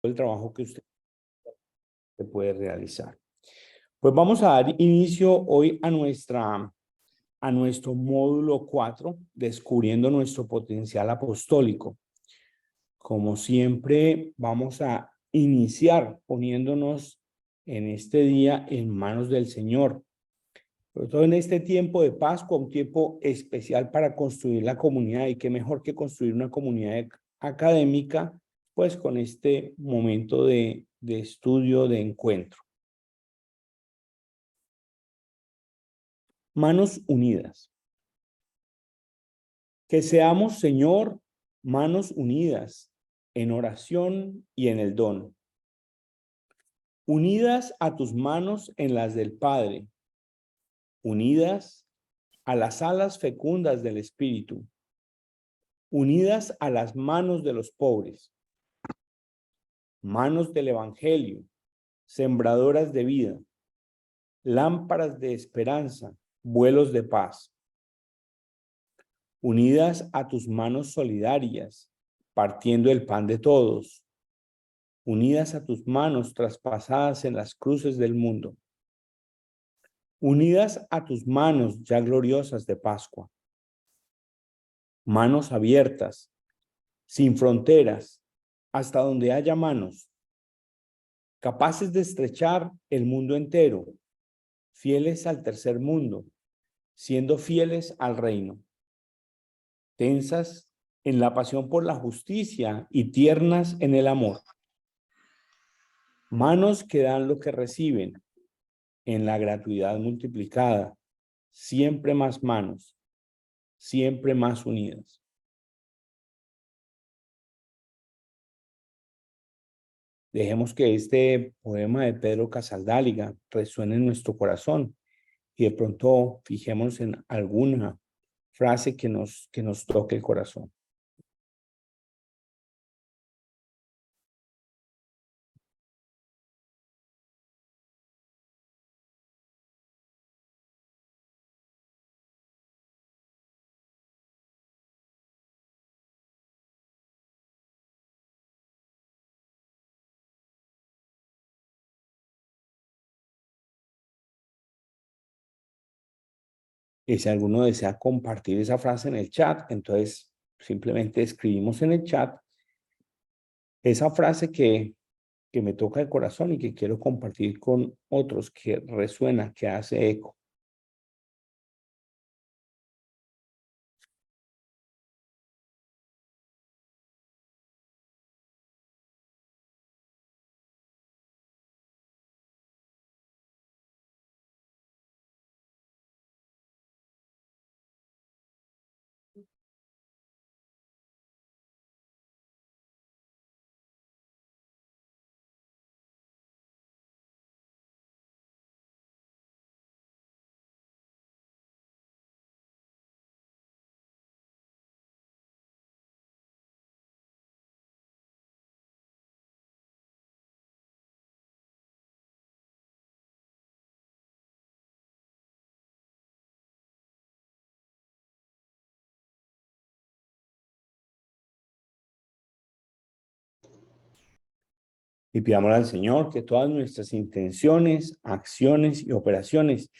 el trabajo que usted puede realizar. Pues vamos a dar inicio hoy a nuestro módulo 4, descubriendo nuestro potencial apostólico. Como siempre, vamos a iniciar poniéndonos en este día en manos del Señor. Sobre todo en este tiempo de Pascua, un tiempo especial para construir la comunidad, y qué mejor que construir una comunidad académica, pues con este momento de estudio, de encuentro. Manos unidas. Que seamos, Señor, manos unidas en oración y en el don. Unidas a tus manos en las del Padre. Unidas a las alas fecundas del Espíritu. Unidas a las manos de los pobres. Manos del Evangelio, sembradoras de vida. Lámparas de esperanza, vuelos de paz. Unidas a tus manos solidarias, partiendo el pan de todos, unidas a tus manos traspasadas en las cruces del mundo, unidas a tus manos ya gloriosas de Pascua, manos abiertas, sin fronteras, hasta donde haya manos, capaces de estrechar el mundo entero, fieles al tercer mundo, siendo fieles al reino. Tensas en la pasión por la justicia y tiernas en el amor. Manos que dan lo que reciben, en la gratuidad multiplicada, siempre más manos, siempre más unidas. Dejemos que este poema de Pedro Casaldáliga resuene en nuestro corazón y de pronto fijémonos en alguna frase que nos toque el corazón. Y si alguno desea compartir esa frase en el chat, entonces simplemente escribimos en el chat esa frase que me toca el corazón y que quiero compartir con otros, que resuena, que hace eco. Y pidámosle al Señor que todas nuestras intenciones, acciones y operaciones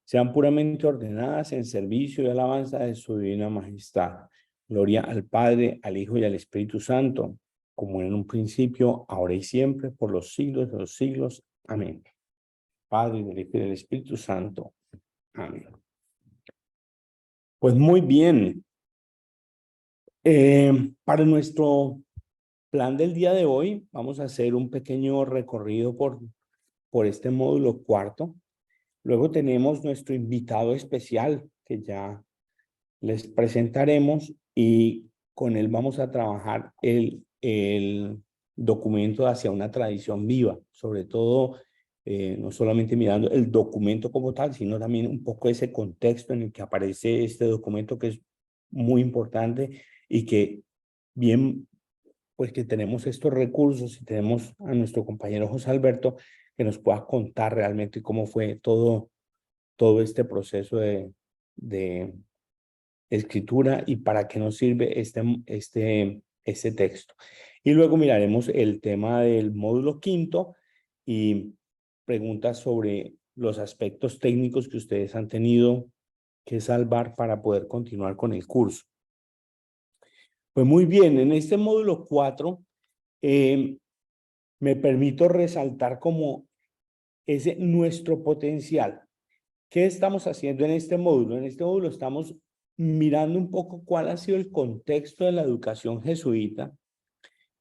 sean puramente ordenadas en servicio y alabanza de su divina majestad. Gloria al Padre, al Hijo y al Espíritu Santo, como en un principio, ahora y siempre, por los siglos de los siglos. Amén. Padre, del Hijo y del Espíritu Santo. Amén. Pues muy bien. Para nuestro plan del día de hoy, vamos a hacer un pequeño recorrido por este módulo cuarto. Luego tenemos nuestro invitado especial que ya les presentaremos, y con él vamos a trabajar el documento hacia una tradición viva, sobre todo no solamente mirando el documento como tal, sino también un poco ese contexto en el que aparece este documento, que es muy importante, y que bien, pues que tenemos estos recursos y tenemos a nuestro compañero José Alberto que nos pueda contar realmente cómo fue todo este proceso de escritura y para qué nos sirve este ese texto. Y luego miraremos el tema del módulo quinto y preguntas sobre los aspectos técnicos que ustedes han tenido que salvar para poder continuar con el curso. Pues muy bien, en este módulo 4 me permito resaltar como ese nuestro potencial. ¿Qué estamos haciendo en este módulo? En este módulo estamos mirando un poco cuál ha sido el contexto de la educación jesuita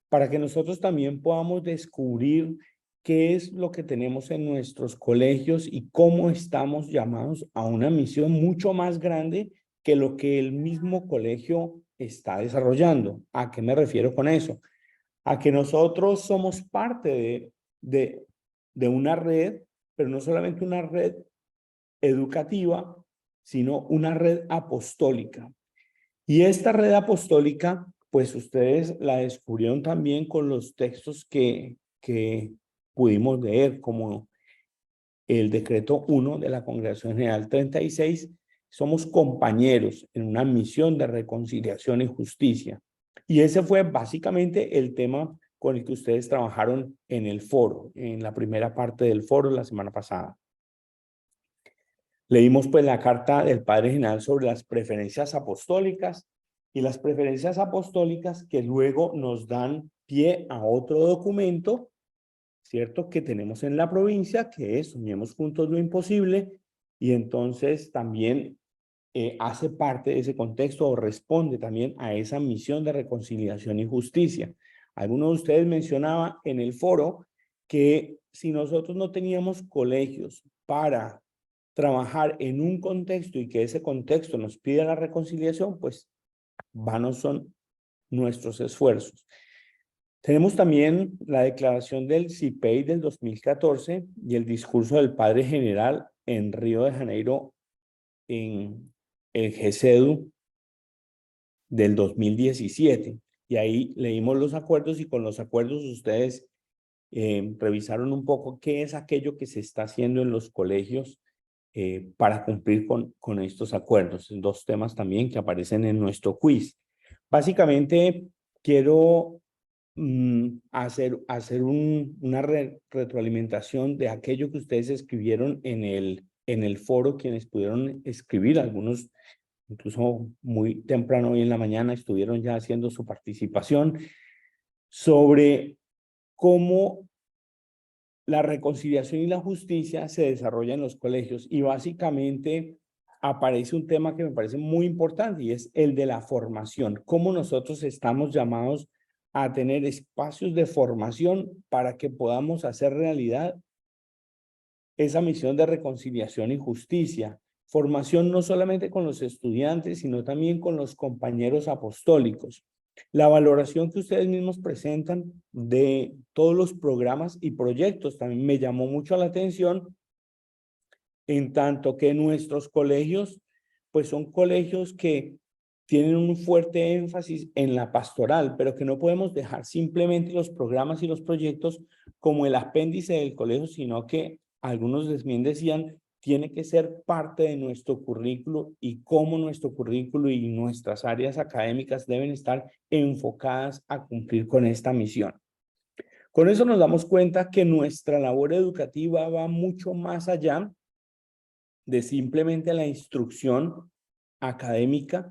para que nosotros también podamos descubrir qué es lo que tenemos en nuestros colegios y cómo estamos llamados a una misión mucho más grande que lo que el mismo colegio está desarrollando. ¿A qué me refiero con eso? A que nosotros somos parte de una red, pero no solamente una red educativa, sino una red apostólica. Y esta red apostólica, pues ustedes la descubrieron también con los textos que pudimos leer, como el decreto 1 de la Congregación General 36, somos compañeros en una misión de reconciliación y justicia. Y ese fue básicamente el tema con el que ustedes trabajaron en el foro, en la primera parte del foro la semana pasada. Leímos pues la carta del Padre General sobre las preferencias apostólicas y las preferencias apostólicas que luego nos dan pie a otro documento, ¿cierto? Que tenemos en la provincia, que es Soñemos Juntos lo Imposible, y entonces también hace parte de ese contexto o responde también a esa misión de reconciliación y justicia. Algunos de ustedes mencionaba en el foro que si nosotros no teníamos colegios para trabajar en un contexto y que ese contexto nos pida la reconciliación, pues vanos son nuestros esfuerzos. Tenemos también la declaración del CIPEI del 2014 y el discurso del Padre General en Río de Janeiro en el GECEDU del 2017. Y ahí leímos los acuerdos y con los acuerdos ustedes revisaron un poco qué es aquello que se está haciendo en los colegios para cumplir con estos acuerdos. Dos temas también que aparecen en nuestro quiz. Básicamente, quiero hacer una retroalimentación de aquello que ustedes escribieron en el foro, quienes pudieron escribir, algunos incluso muy temprano hoy en la mañana estuvieron ya haciendo su participación, sobre cómo la reconciliación y la justicia se desarrolla en los colegios y básicamente aparece un tema que me parece muy importante y es el de la formación. Cómo nosotros estamos llamados a tener espacios de formación para que podamos hacer realidad esa misión de reconciliación y justicia. Formación no solamente con los estudiantes, sino también con los compañeros apostólicos. La valoración que ustedes mismos presentan de todos los programas y proyectos también me llamó mucho la atención, en tanto que nuestros colegios, pues son colegios que tienen un fuerte énfasis en la pastoral, pero que no podemos dejar simplemente los programas y los proyectos como el apéndice del colegio, sino que algunos también decían, tiene que ser parte de nuestro currículo y cómo nuestro currículo y nuestras áreas académicas deben estar enfocadas a cumplir con esta misión. Con eso nos damos cuenta que nuestra labor educativa va mucho más allá de simplemente la instrucción académica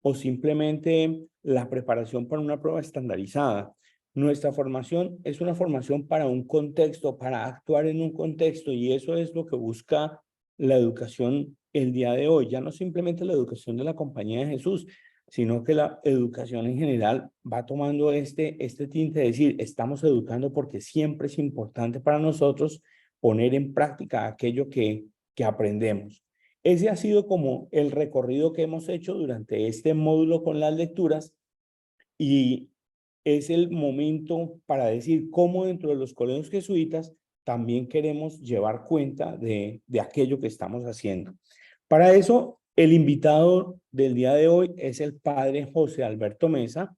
o simplemente la preparación para una prueba estandarizada. Nuestra formación es una formación para un contexto, para actuar en un contexto, y eso es lo que busca la educación el día de hoy. Ya no simplemente la educación de la Compañía de Jesús, sino que la educación en general va tomando este tinte de decir, estamos educando porque siempre es importante para nosotros poner en práctica aquello que aprendemos. Ese ha sido como el recorrido que hemos hecho durante este módulo con las lecturas y es el momento para decir cómo dentro de los colegios jesuitas también queremos llevar cuenta de aquello que estamos haciendo. Para eso, el invitado del día de hoy es el padre José Alberto Mesa.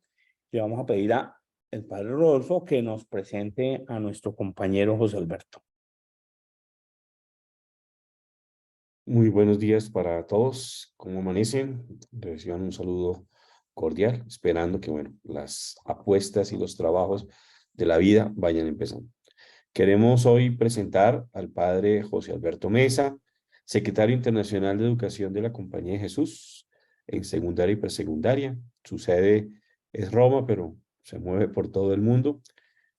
Le vamos a pedir al padre Rodolfo que nos presente a nuestro compañero José Alberto. Muy buenos días para todos. ¿Cómo amanecen? Reciban un saludo cordial, esperando que, bueno, las apuestas y los trabajos de la vida vayan empezando. Queremos hoy presentar al padre José Alberto Mesa, secretario internacional de Educación de la Compañía de Jesús en secundaria y presecundaria. Su sede es Roma, pero se mueve por todo el mundo.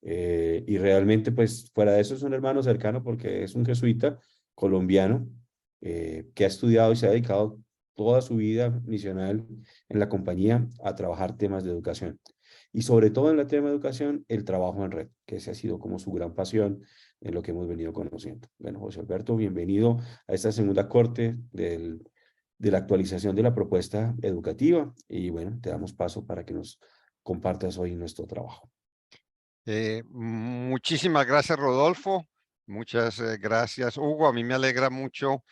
Y realmente, pues, fuera de eso es un hermano cercano porque es un jesuita colombiano que ha estudiado y se ha dedicado toda su vida misional en la compañía a trabajar temas de educación. Y sobre todo en el tema de educación, el trabajo en red, que ese ha sido como su gran pasión en lo que hemos venido conociendo. Bueno, José Alberto, bienvenido a esta segunda corte de la actualización de la propuesta educativa. Y bueno, te damos paso para que nos compartas hoy nuestro trabajo. Muchísimas gracias, Rodolfo. Muchas gracias, Hugo. A mí me alegra mucho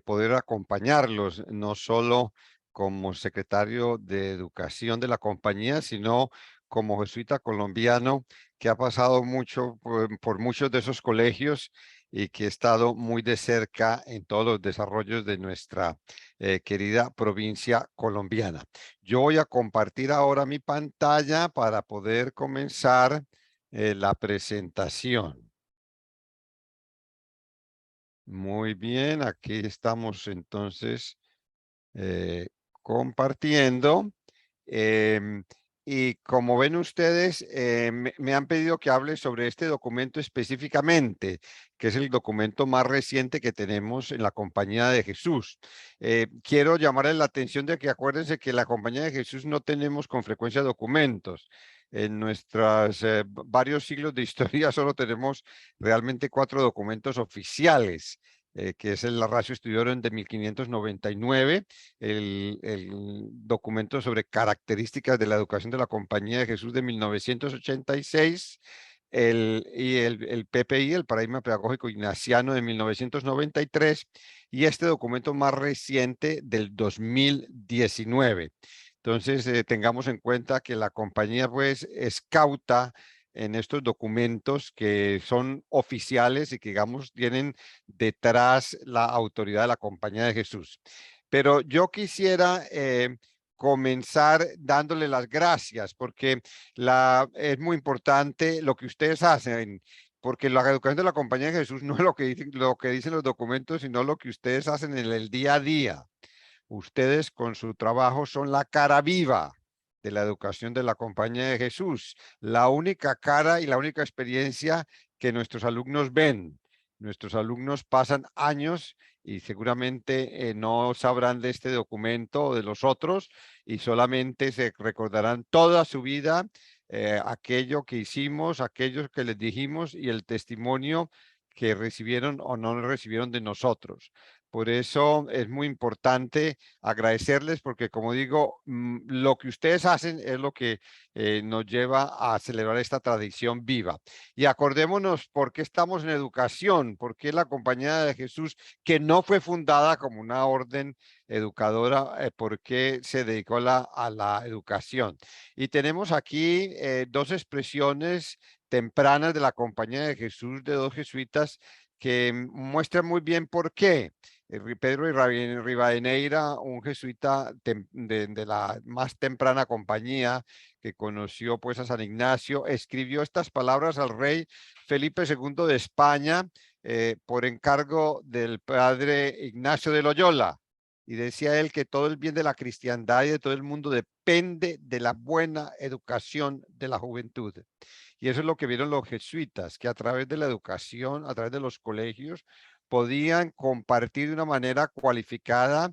poder acompañarlos, no solo como secretario de Educación de la compañía, sino como jesuita colombiano que ha pasado mucho por muchos de esos colegios y que he estado muy de cerca en todos los desarrollos de nuestra querida provincia colombiana. Yo voy a compartir ahora mi pantalla para poder comenzar la presentación. Muy bien, aquí estamos entonces compartiendo. Em, y como ven ustedes, me han pedido que hable sobre este documento específicamente, que es el documento más reciente que tenemos en la Compañía de Jesús. Quiero llamarles la atención de que acuérdense que en la Compañía de Jesús no tenemos con frecuencia documentos. En nuestros varios siglos de historia solo tenemos realmente 4 documentos oficiales, que es el Ratio Studiorum de 1599, el documento sobre características de la educación de la Compañía de Jesús de 1986, el PPI, el Paradigma Pedagógico Ignaciano de 1993, y este documento más reciente del 2019. Entonces, tengamos en cuenta que la compañía pues es cauta en estos documentos que son oficiales y que, digamos, tienen detrás la autoridad de la Compañía de Jesús. Pero yo quisiera comenzar dándole las gracias porque es muy importante lo que ustedes hacen, porque la educación de la Compañía de Jesús no es lo que dicen los documentos, sino lo que ustedes hacen en el día a día. Ustedes con su trabajo son la cara viva de la educación de la Compañía de Jesús, la única cara y la única experiencia que nuestros alumnos ven. Nuestros alumnos pasan años y seguramente no sabrán de este documento o de los otros y solamente se recordarán toda su vida aquello que hicimos, aquello que les dijimos y el testimonio que recibieron o no recibieron de nosotros. Por eso es muy importante agradecerles porque, como digo, lo que ustedes hacen es lo que nos lleva a celebrar esta tradición viva. Y acordémonos por qué estamos en educación, por qué la Compañía de Jesús, que no fue fundada como una orden educadora, por qué se dedicó a la educación. Y tenemos aquí 2 expresiones tempranas de la Compañía de Jesús, de 2 jesuitas, que muestran muy bien por qué. Pedro Rivadeneira, un jesuita de la más temprana compañía que conoció pues a San Ignacio, escribió estas palabras al rey Felipe II de España por encargo del padre Ignacio de Loyola. Y decía él que todo el bien de la cristiandad y de todo el mundo depende de la buena educación de la juventud. Y eso es lo que vieron los jesuitas, que a través de la educación, a través de los colegios, podían compartir de una manera cualificada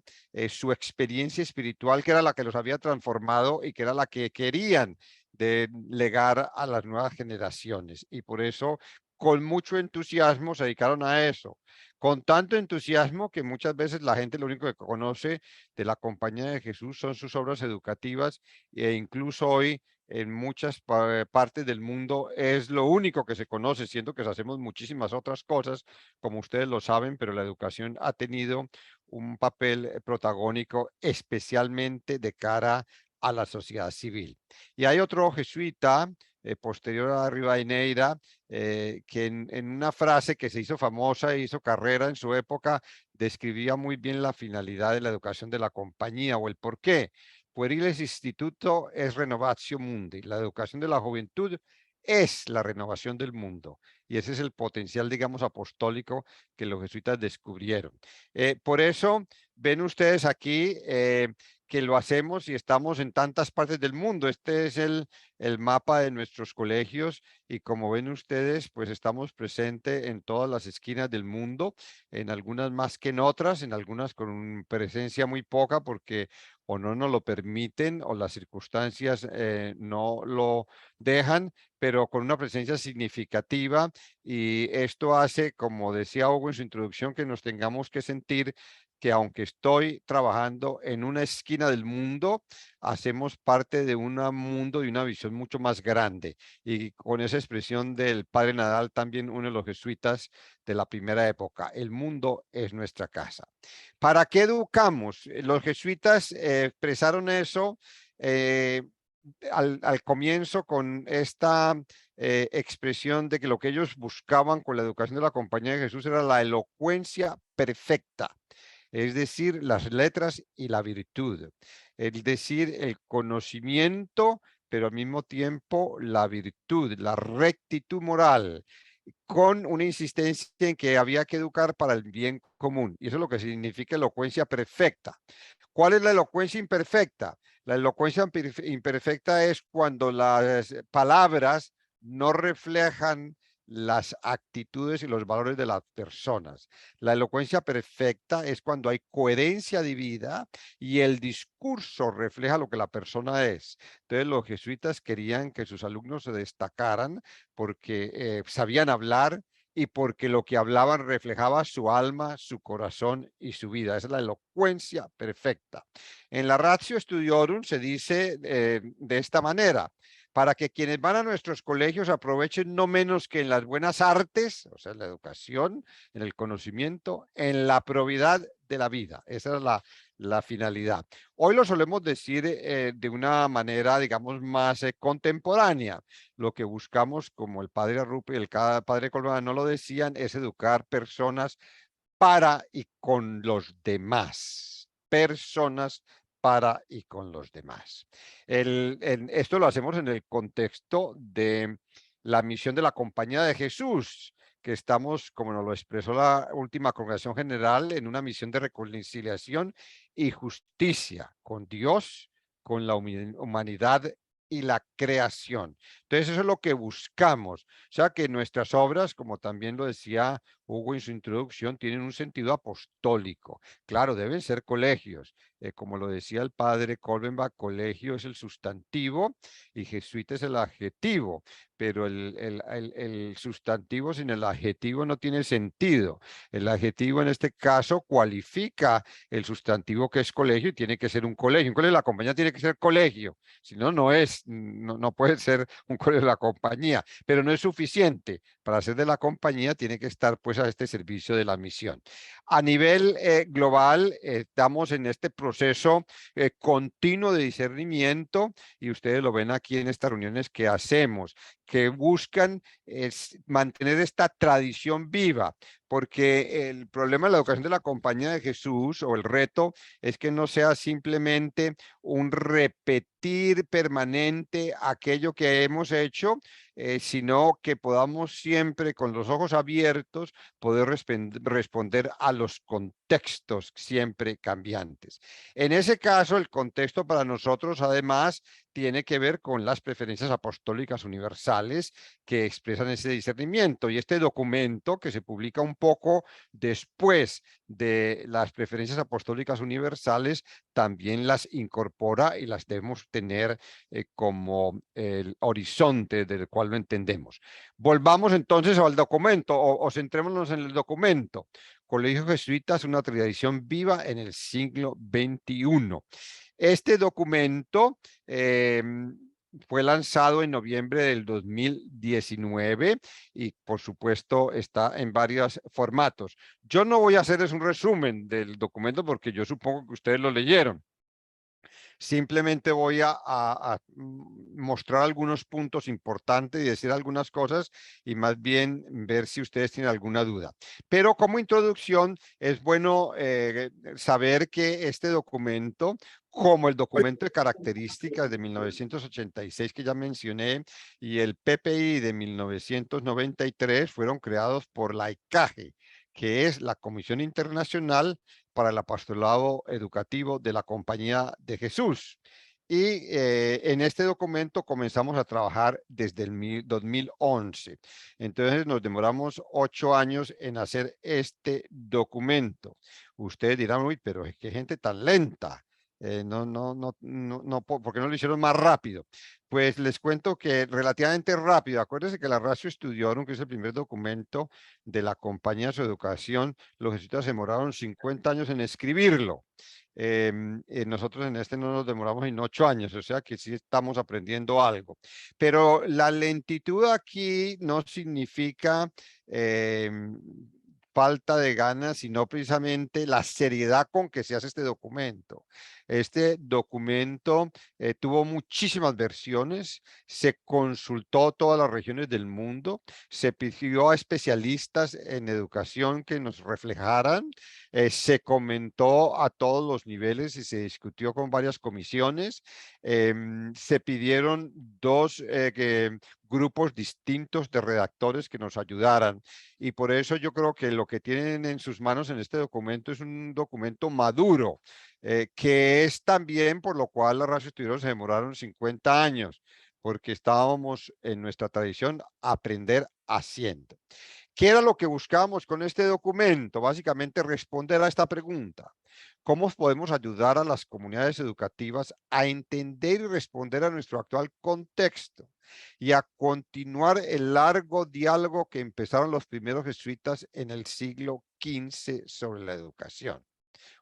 su experiencia espiritual, que era la que los había transformado y que era la que querían legar a las nuevas generaciones. Y por eso, con mucho entusiasmo, se dedicaron a eso. Con tanto entusiasmo que muchas veces la gente lo único que conoce de la Compañía de Jesús son sus obras educativas e incluso hoy en muchas partes del mundo es lo único que se conoce, siendo que hacemos muchísimas otras cosas, como ustedes lo saben, pero la educación ha tenido un papel protagónico especialmente de cara a la sociedad civil. Y hay otro jesuita posterior a Rivadeneira que en una frase que se hizo famosa e hizo carrera en su época, describía muy bien la finalidad de la educación de la compañía o el por qué. Pueriles Instituto es Renovatio Mundi. La educación de la juventud es la renovación del mundo. Y ese es el potencial, digamos, apostólico que los jesuitas descubrieron. Por eso ven ustedes aquí que lo hacemos y estamos en tantas partes del mundo. Este es el mapa de nuestros colegios y como ven ustedes, pues estamos presentes en todas las esquinas del mundo, en algunas más que en otras, en algunas con presencia muy poca porque o no nos lo permiten o las circunstancias no lo dejan, pero con una presencia significativa y esto hace, como decía Hugo en su introducción, que nos tengamos que sentir que aunque estoy trabajando en una esquina del mundo, hacemos parte de un mundo y una visión mucho más grande. Y con esa expresión del padre Nadal, también uno de los jesuitas de la primera época, el mundo es nuestra casa. ¿Para qué educamos? Los jesuitas expresaron eso al comienzo con esta expresión de que lo que ellos buscaban con la educación de la Compañía de Jesús era la elocuencia perfecta, es decir, las letras y la virtud, es decir, el conocimiento, pero al mismo tiempo la virtud, la rectitud moral, con una insistencia en que había que educar para el bien común. Y eso es lo que significa elocuencia perfecta. ¿Cuál es la elocuencia imperfecta? La elocuencia imperfecta es cuando las palabras no reflejan las actitudes y los valores de las personas. La elocuencia perfecta es cuando hay coherencia de vida y el discurso refleja lo que la persona es. Entonces los jesuitas querían que sus alumnos se destacaran porque sabían hablar y porque lo que hablaban reflejaba su alma, su corazón y su vida. Esa es la elocuencia perfecta. En la Ratio Studiorum se dice de esta manera: para que quienes van a nuestros colegios aprovechen no menos que en las buenas artes, o sea, en la educación, en el conocimiento, en la probidad de la vida. Esa es la finalidad. Hoy lo solemos decir de una manera, digamos, más contemporánea. Lo que buscamos, como el padre Arrupe y el padre Colman no lo decían, es educar personas para y con los demás. Personas para y con los demás. Esto lo hacemos en el contexto de la misión de la Compañía de Jesús, que estamos, como nos lo expresó la última Congregación General, en una misión de reconciliación y justicia con Dios, con la humanidad y la creación. Entonces eso es lo que buscamos. O sea que nuestras obras, como también lo decía Hugo en su introducción, tienen un sentido apostólico. Claro, deben ser colegios. Como lo decía el padre Kolbenbach, colegio es el sustantivo y jesuita es el adjetivo, pero el sustantivo sin el adjetivo no tiene sentido. El adjetivo en este caso cualifica el sustantivo que es colegio y tiene que ser un colegio. Un colegio de la compañía tiene que ser colegio, si no, no puede ser un colegio de la compañía, pero no es suficiente. Para ser de la compañía tiene que estar pues a este servicio de la misión. A nivel global, estamos en este proceso continuo de discernimiento y ustedes lo ven aquí en estas reuniones que hacemos, que buscan mantener esta tradición viva, porque el problema de la educación de la Compañía de Jesús o el reto es que no sea simplemente un repetir permanente aquello que hemos hecho, sino que podamos siempre con los ojos abiertos poder responder a los contextos siempre cambiantes. En ese caso, el contexto para nosotros además tiene que ver con las preferencias apostólicas universales que expresan ese discernimiento. Y este documento, que se publica un poco después de las preferencias apostólicas universales, también las incorpora y las debemos tener como el horizonte del cual lo entendemos. Volvamos entonces al documento o centrémonos en el documento. Colegio Jesuita es una tradición viva en el siglo XXI. Este documento fue lanzado en noviembre del 2019 y por supuesto está en varios formatos. Yo no voy a hacerles un resumen del documento porque yo supongo que ustedes lo leyeron. Simplemente voy a mostrar algunos puntos importantes y decir algunas cosas y más bien ver si ustedes tienen alguna duda. Pero como introducción es bueno saber que este documento, como el documento de características de 1986 que ya mencioné y el PPI de 1993 fueron creados por la ICAGE, que es la Comisión Internacional para el Apostolado Educativo de la Compañía de Jesús. Y en este documento comenzamos a trabajar desde el 2011. Entonces nos demoramos 8 años en hacer este documento. Ustedes dirán, uy, pero es que gente tan lenta. ¿Por qué no lo hicieron más rápido? Pues les cuento que relativamente rápido. Acuérdense que la Ratio Studiorum, que es el primer documento de la compañía de su educación, los jesuitas se demoraron 50 años en escribirlo. Nosotros en este no nos demoramos en 8 años, o sea que sí estamos aprendiendo algo. Pero la lentitud aquí no significa falta de ganas, sino precisamente la seriedad con que se hace este documento. Este documento tuvo muchísimas versiones, se consultó todas las regiones del mundo, se pidió a especialistas en educación que nos reflejaran, se comentó a todos los niveles y se discutió con varias comisiones. Se pidieron dos grupos distintos de redactores que nos ayudaran. Y por eso yo creo que lo que tienen en sus manos en este documento es un documento maduro, que es también por lo cual las Ratio Studiorum se demoraron 50 años, porque estábamos en nuestra tradición aprender haciendo. ¿Qué era lo que buscábamos con este documento? Básicamente responder a esta pregunta. ¿Cómo podemos ayudar a las comunidades educativas a entender y responder a nuestro actual contexto y a continuar el largo diálogo que empezaron los primeros jesuitas en el siglo XV sobre la educación?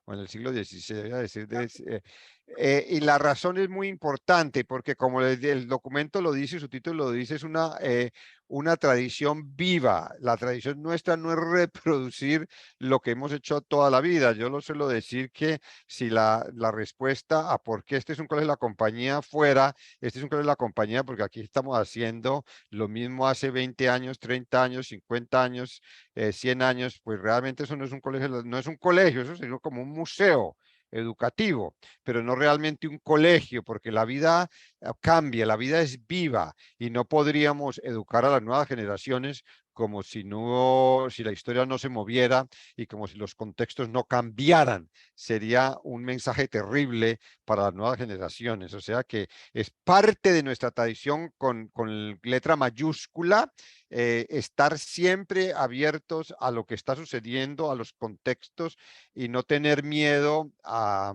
O en el siglo XVI, voy a decir, y la razón es muy importante porque como el documento lo dice, su título lo dice, es una tradición viva. La tradición nuestra no es reproducir lo que hemos hecho toda la vida. Yo lo suelo decir que si la respuesta a por qué este es un colegio de la compañía fuera, este es un colegio de la compañía porque aquí estamos haciendo lo mismo hace 20 años, 30 años, 50 años, 100 años, pues realmente eso no es un colegio, no es un colegio, eso sería como un museo educativo, pero no realmente un colegio, porque la vida cambia, la vida es viva y no podríamos educar a las nuevas generaciones como si la historia no se moviera y como si los contextos no cambiaran. Sería un mensaje terrible para las nuevas generaciones. O sea que es parte de nuestra tradición con letra mayúscula, estar siempre abiertos a lo que está sucediendo, a los contextos y no tener miedo a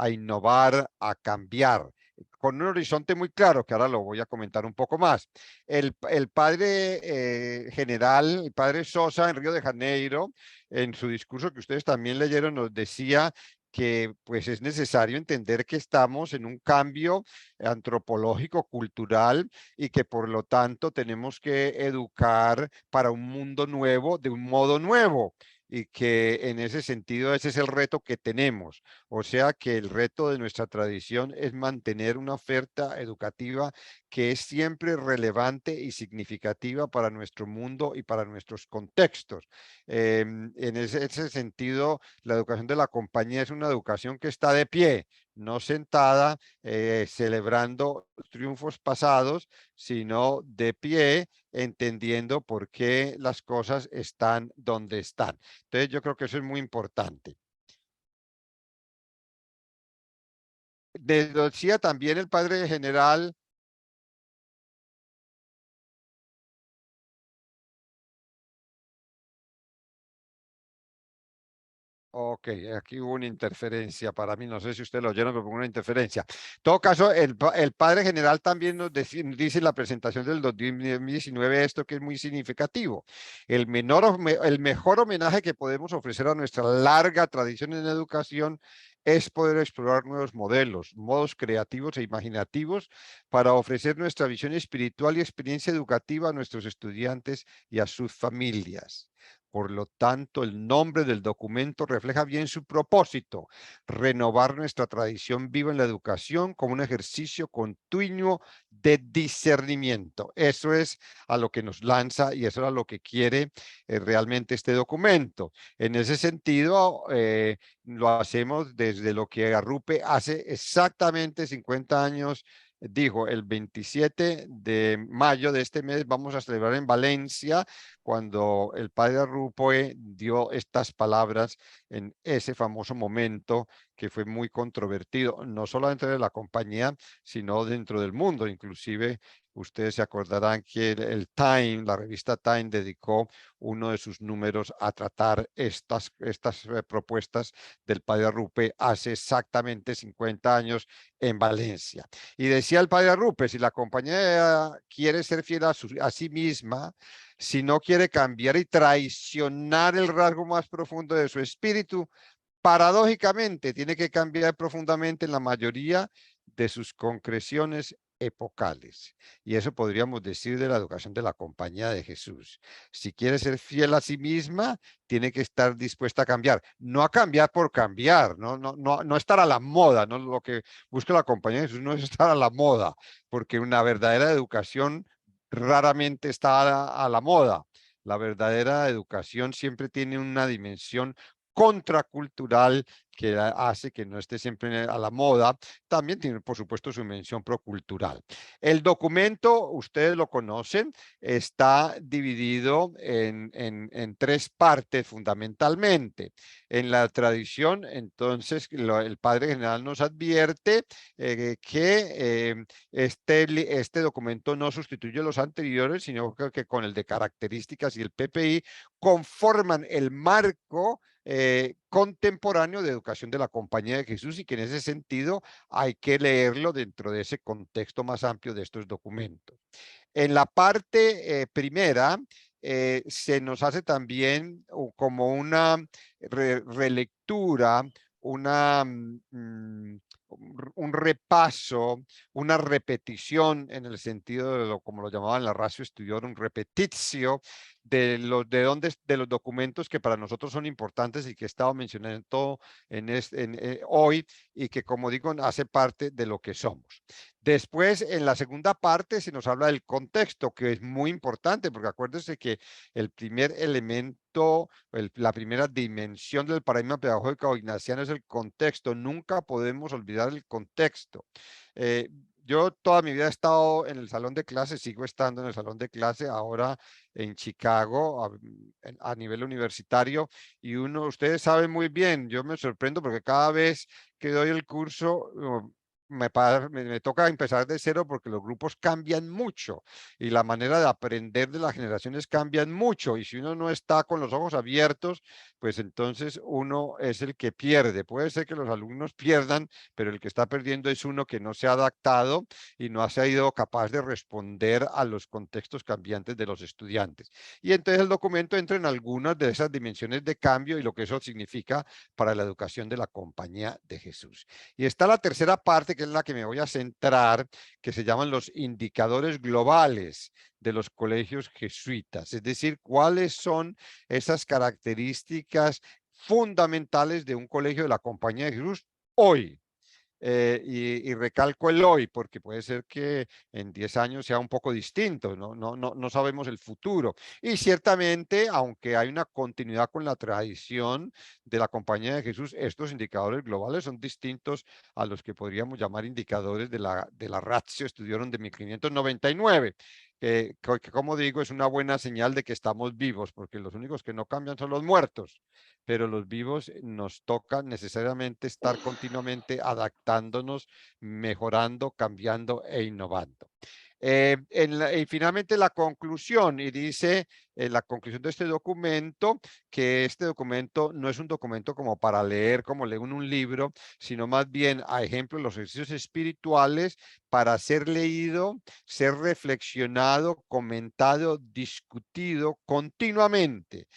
innovar, a cambiar, con un horizonte muy claro, que ahora lo voy a comentar un poco más. El padre general, el padre Sosa en Río de Janeiro, en su discurso que ustedes también leyeron, nos decía que pues es necesario entender que estamos en un cambio antropológico, cultural, y que por lo tanto tenemos que educar para un mundo nuevo, de un modo nuevo, y que en ese sentido ese es el reto que tenemos. O sea que el reto de nuestra tradición es mantener una oferta educativa que es siempre relevante y significativa para nuestro mundo y para nuestros contextos. En ese sentido, la educación de la compañía es una educación que está de pie, no sentada, celebrando triunfos pasados, sino de pie, entendiendo por qué las cosas están donde están. Entonces, yo creo que eso es muy importante. Decía también el padre general. Ok, aquí hubo una interferencia para mí, no sé si usted lo oyeron, pero hubo una interferencia. En todo caso, el padre general también nos dice en la presentación del 2019 esto que es muy significativo. El mejor homenaje que podemos ofrecer a nuestra larga tradición en educación es poder explorar nuevos modelos, modos creativos e imaginativos para ofrecer nuestra visión espiritual y experiencia educativa a nuestros estudiantes y a sus familias. Por lo tanto, el nombre del documento refleja bien su propósito: renovar nuestra tradición viva en la educación como un ejercicio continuo de discernimiento. Eso es a lo que nos lanza y eso es a lo que quiere realmente este documento. En ese sentido, lo hacemos desde lo que Arrupe hace exactamente 50 años dijo: el 27 de mayo de este mes vamos a celebrar en Valencia, cuando el padre Arrupe dio estas palabras en ese famoso momento que fue muy controvertido, no solo dentro de la compañía, sino dentro del mundo. Inclusive, ustedes se acordarán que el Time, la revista Time, dedicó uno de sus números a tratar estas propuestas del padre Arrupe hace exactamente 50 años en Valencia. Y decía el padre Arrupe: si la compañía quiere ser fiel a sí misma, si no quiere cambiar y traicionar el rasgo más profundo de su espíritu, paradójicamente tiene que cambiar profundamente en la mayoría de sus concreciones epocales. Y eso podríamos decir de la educación de la Compañía de Jesús. Si quiere ser fiel a sí misma, tiene que estar dispuesta a cambiar. No a cambiar por cambiar, no estar a la moda. No, lo que busca la Compañía de Jesús no es estar a la moda, porque una verdadera educación raramente está a la moda. La verdadera educación siempre tiene una dimensión contracultural que hace que no esté siempre a la moda. También tiene, por supuesto, su dimensión procultural. El documento, ustedes lo conocen, está dividido en tres partes fundamentalmente. En la tradición, entonces, el padre general nos advierte que este documento no sustituye los anteriores, sino que con el de características y el PPI conforman el marco contemporáneo de educación de la Compañía de Jesús, y que en ese sentido hay que leerlo dentro de ese contexto más amplio de estos documentos. En la parte primera, se nos hace también como una relectura, un repaso, una repetición, en el sentido de como lo llamaban la ratio studiorum, repetitio, de los documentos que para nosotros son importantes y que he estado mencionando hoy, y que, como digo, hace parte de lo que somos. Después, en la segunda parte, se nos habla del contexto, que es muy importante, porque acuérdense que el primer elemento, la primera dimensión del paradigma pedagógico ignaciano es el contexto. Nunca podemos olvidar el contexto. Yo toda mi vida he estado en el salón de clase, sigo estando en el salón de clase, ahora en Chicago, a nivel universitario, y ustedes saben muy bien, yo me sorprendo porque cada vez que doy el curso, me toca empezar de cero, porque los grupos cambian mucho y la manera de aprender de las generaciones cambian mucho, y si uno no está con los ojos abiertos, pues entonces uno es el que pierde. Puede ser que los alumnos pierdan, pero el que está perdiendo es uno que no se ha adaptado y no ha sido capaz de responder a los contextos cambiantes de los estudiantes. Y entonces el documento entra en algunas de esas dimensiones de cambio y lo que eso significa para la educación de la Compañía de Jesús. Y está la tercera parte, que es la que me voy a centrar, que se llaman los indicadores globales de los colegios jesuitas, es decir, cuáles son esas características fundamentales de un colegio de la Compañía de Jesús hoy. Y recalco el hoy, porque puede ser que en 10 años sea un poco distinto, no sabemos el futuro. Y ciertamente, aunque hay una continuidad con la tradición de la Compañía de Jesús, estos indicadores globales son distintos a los que podríamos llamar indicadores de la Ratio Studiorum de 1599. Que, como digo, es una buena señal de que estamos vivos, porque los únicos que no cambian son los muertos, pero los vivos nos toca necesariamente estar continuamente adaptándonos, mejorando, cambiando e innovando. Y finalmente la conclusión, y dice la conclusión de este documento, que este documento no es un documento como para leer, como lee un libro, sino más bien, a ejemplo, los ejercicios espirituales para ser leído, ser reflexionado, comentado, discutido continuamente,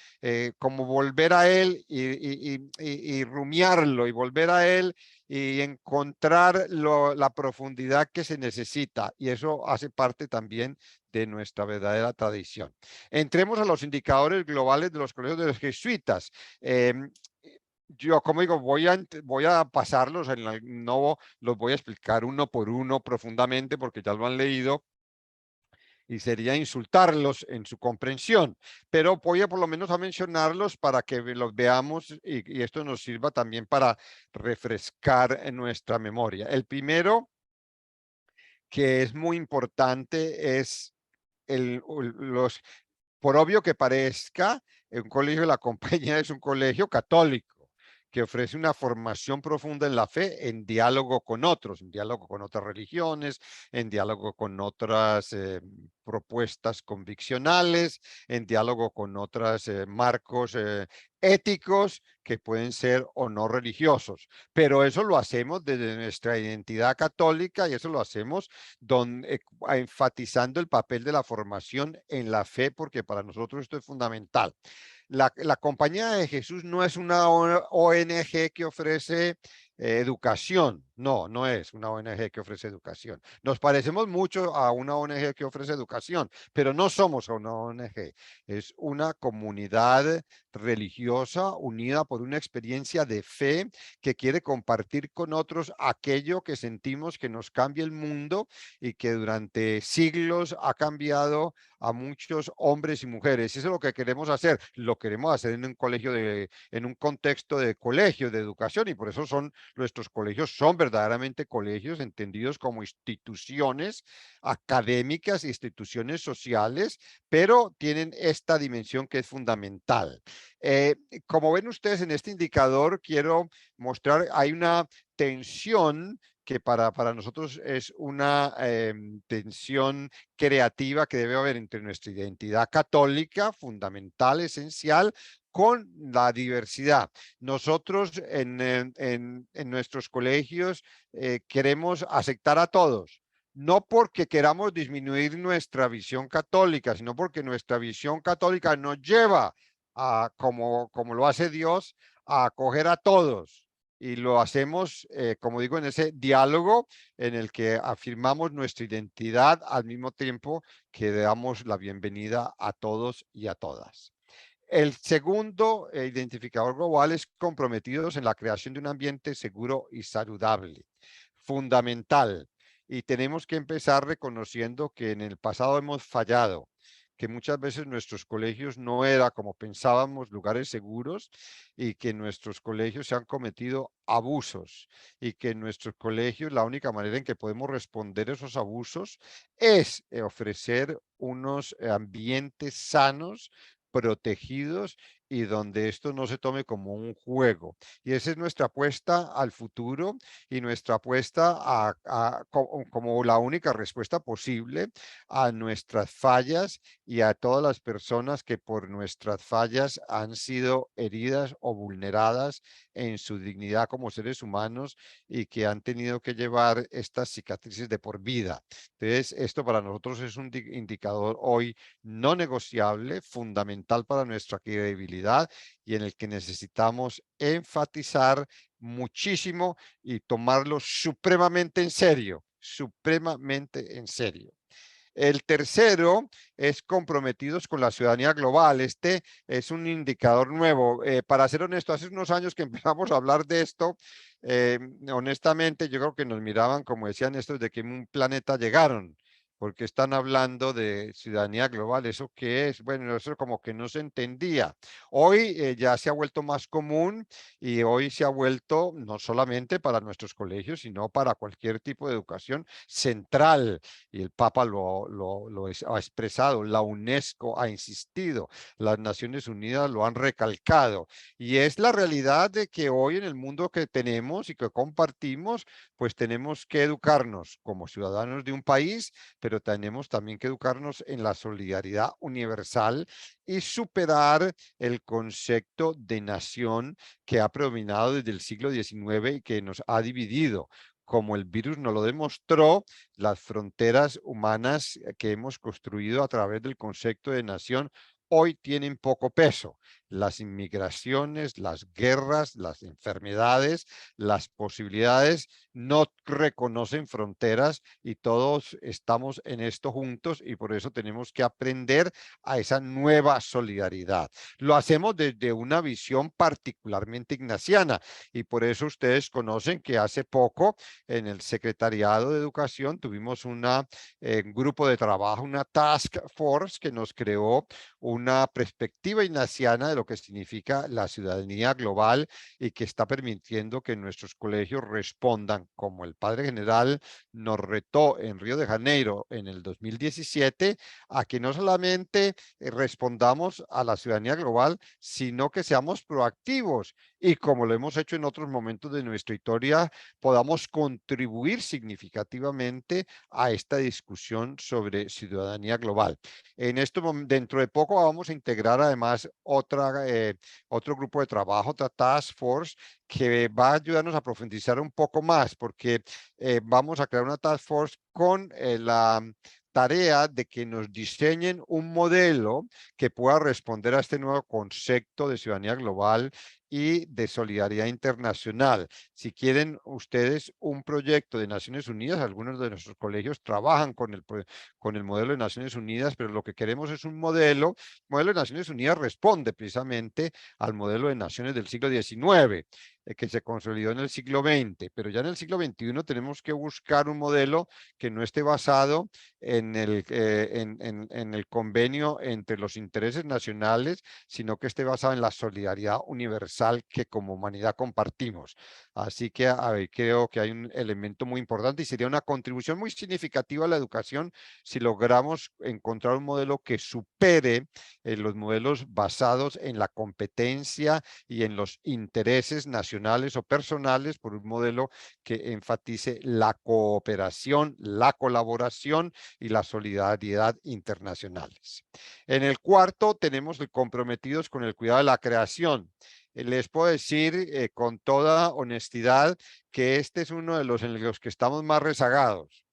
como volver a él y rumiarlo, y volver a él y encontrar la profundidad que se necesita. Y eso hace parte también de nuestra verdadera tradición. Entremos a los indicadores globales de los colegios de los jesuitas. Yo, como digo, voy a pasarlos, no los voy a explicar uno por uno profundamente porque ya lo han leído y sería insultarlos en su comprensión, pero voy a por lo menos a mencionarlos para que los veamos y esto nos sirva también para refrescar en nuestra memoria. El primero, que es muy importante, es por obvio que parezca, un colegio de la compañía es un colegio católico que ofrece una formación profunda en la fe, en diálogo con otros, en diálogo con otras religiones, en diálogo con otras propuestas conviccionales, en diálogo con otros marcos éticos que pueden ser o no religiosos. Pero eso lo hacemos desde nuestra identidad católica y eso lo hacemos enfatizando el papel de la formación en la fe, porque para nosotros esto es fundamental. La Compañía de Jesús no es una ONG que ofrece educación. No, no es una ONG que ofrece educación. Nos parecemos mucho a una ONG que ofrece educación, pero no somos una ONG. Es una comunidad religiosa unida por una experiencia de fe que quiere compartir con otros aquello que sentimos que nos cambia el mundo y que durante siglos ha cambiado a muchos hombres y mujeres. Eso es lo que queremos hacer. Lo queremos hacer en un colegio en un contexto de colegio, de educación, y por eso nuestros colegios son verdaderamente colegios entendidos como instituciones académicas, instituciones sociales, pero tienen esta dimensión que es fundamental. Como ven ustedes en este indicador, quiero mostrar, hay una tensión que para nosotros es una tensión creativa que debe haber entre nuestra identidad católica, fundamental, esencial, con la diversidad. Nosotros en nuestros colegios queremos aceptar a todos, no porque queramos disminuir nuestra visión católica, sino porque nuestra visión católica nos lleva a, como lo hace Dios, a acoger a todos. Y lo hacemos, como digo, en ese diálogo en el que afirmamos nuestra identidad al mismo tiempo que damos la bienvenida a todos y a todas. El segundo identificador global es comprometidos en la creación de un ambiente seguro y saludable. Fundamental. Y tenemos que empezar reconociendo que en el pasado hemos fallado, que muchas veces nuestros colegios no era como pensábamos lugares seguros y que en nuestros colegios se han cometido abusos y que en nuestros colegios la única manera en que podemos responder a esos abusos es ofrecer unos ambientes sanos, protegidos y donde esto no se tome como un juego. Y esa es nuestra apuesta al futuro y nuestra apuesta como la única respuesta posible a nuestras fallas y a todas las personas que por nuestras fallas han sido heridas o vulneradas en su dignidad como seres humanos y que han tenido que llevar estas cicatrices de por vida. Entonces, esto para nosotros es un indicador hoy no negociable, fundamental para nuestra credibilidad y en el que necesitamos enfatizar muchísimo y tomarlo supremamente en serio, supremamente en serio. El tercero es comprometidos con la ciudadanía global. Este es un indicador nuevo. Para ser honesto, hace unos años que empezamos a hablar de esto, honestamente yo creo que nos miraban como decían estos de que un planeta llegaron, porque están hablando de ciudadanía global. ¿Eso qué es? Bueno, eso como que no se entendía. Hoy ya se ha vuelto más común y hoy se ha vuelto no solamente para nuestros colegios, sino para cualquier tipo de educación central y el Papa ha expresado, la UNESCO ha insistido, las Naciones Unidas lo han recalcado y es la realidad de que hoy en el mundo que tenemos y que compartimos, pues tenemos que educarnos como ciudadanos de un país, pero tenemos también que educarnos en la solidaridad universal y superar el concepto de nación que ha predominado desde el siglo XIX y que nos ha dividido. Como el virus nos lo demostró, las fronteras humanas que hemos construido a través del concepto de nación hoy tienen poco peso. las inmigraciones, las guerras, las enfermedades, las posibilidades no reconocen fronteras y todos estamos en esto juntos y por eso tenemos que aprender a esa nueva solidaridad. Lo hacemos desde una visión particularmente ignaciana y por eso ustedes conocen que hace poco en el Secretariado de Educación tuvimos un grupo de trabajo, una task force que nos creó una perspectiva ignaciana de lo que significa la ciudadanía global y que está permitiendo que nuestros colegios respondan, como el padre general nos retó en Río de Janeiro en el 2017, a que no solamente respondamos a la ciudadanía global, sino que seamos proactivos y como lo hemos hecho en otros momentos de nuestra historia, podamos contribuir significativamente a esta discusión sobre ciudadanía global. En esto, dentro de poco vamos a integrar además otro grupo de trabajo, otra task force, que va a ayudarnos a profundizar un poco más, porque vamos a crear una task force con la tarea de que nos diseñen un modelo que pueda responder a este nuevo concepto de ciudadanía global y de solidaridad internacional. Si quieren ustedes un proyecto de Naciones Unidas, algunos de nuestros colegios trabajan con el modelo de Naciones Unidas, pero lo que queremos es un modelo. El modelo de Naciones Unidas responde precisamente al modelo de naciones del siglo XIX, que se consolidó en el siglo XX, pero ya en el siglo XXI tenemos que buscar un modelo que no esté basado en el convenio entre los intereses nacionales, sino que esté basado en la solidaridad universal que como humanidad compartimos. Así que creo que hay un elemento muy importante y sería una contribución muy significativa a la educación si logramos encontrar un modelo que supere los modelos basados en la competencia y en los intereses nacionales o personales por un modelo que enfatice la cooperación, la colaboración y la solidaridad internacionales. En el cuarto tenemos el comprometidos con el cuidado de la creación. Les puedo decir con toda honestidad que este es uno de los en los que estamos más rezagados.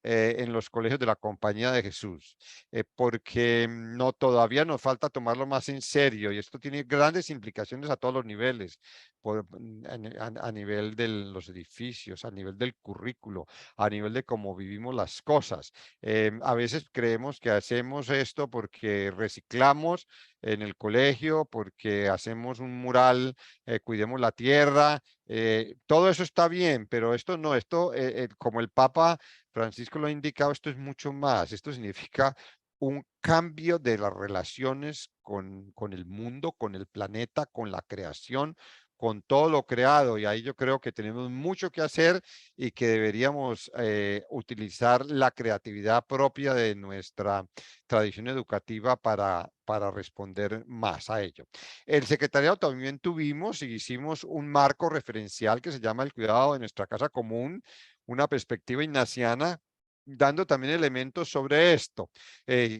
En los colegios de la Compañía de Jesús, porque no todavía nos falta tomarlo más en serio y esto tiene grandes implicaciones a todos los niveles, a nivel de los edificios, a nivel del currículo, a nivel de cómo vivimos las cosas. A veces creemos que hacemos esto porque reciclamos en el colegio, porque hacemos un mural, cuidemos la tierra, todo eso está bien, pero esto no, como el Papa Francisco lo ha indicado, esto es mucho más. Esto significa un cambio de las relaciones con el mundo, con el planeta, con la creación, con todo lo creado. Y ahí yo creo que tenemos mucho que hacer y que deberíamos utilizar la creatividad propia de nuestra tradición educativa para responder más a ello. El secretariado también tuvimos y hicimos un marco referencial que se llama el cuidado de nuestra casa común, una perspectiva ignaciana, dando también elementos sobre esto.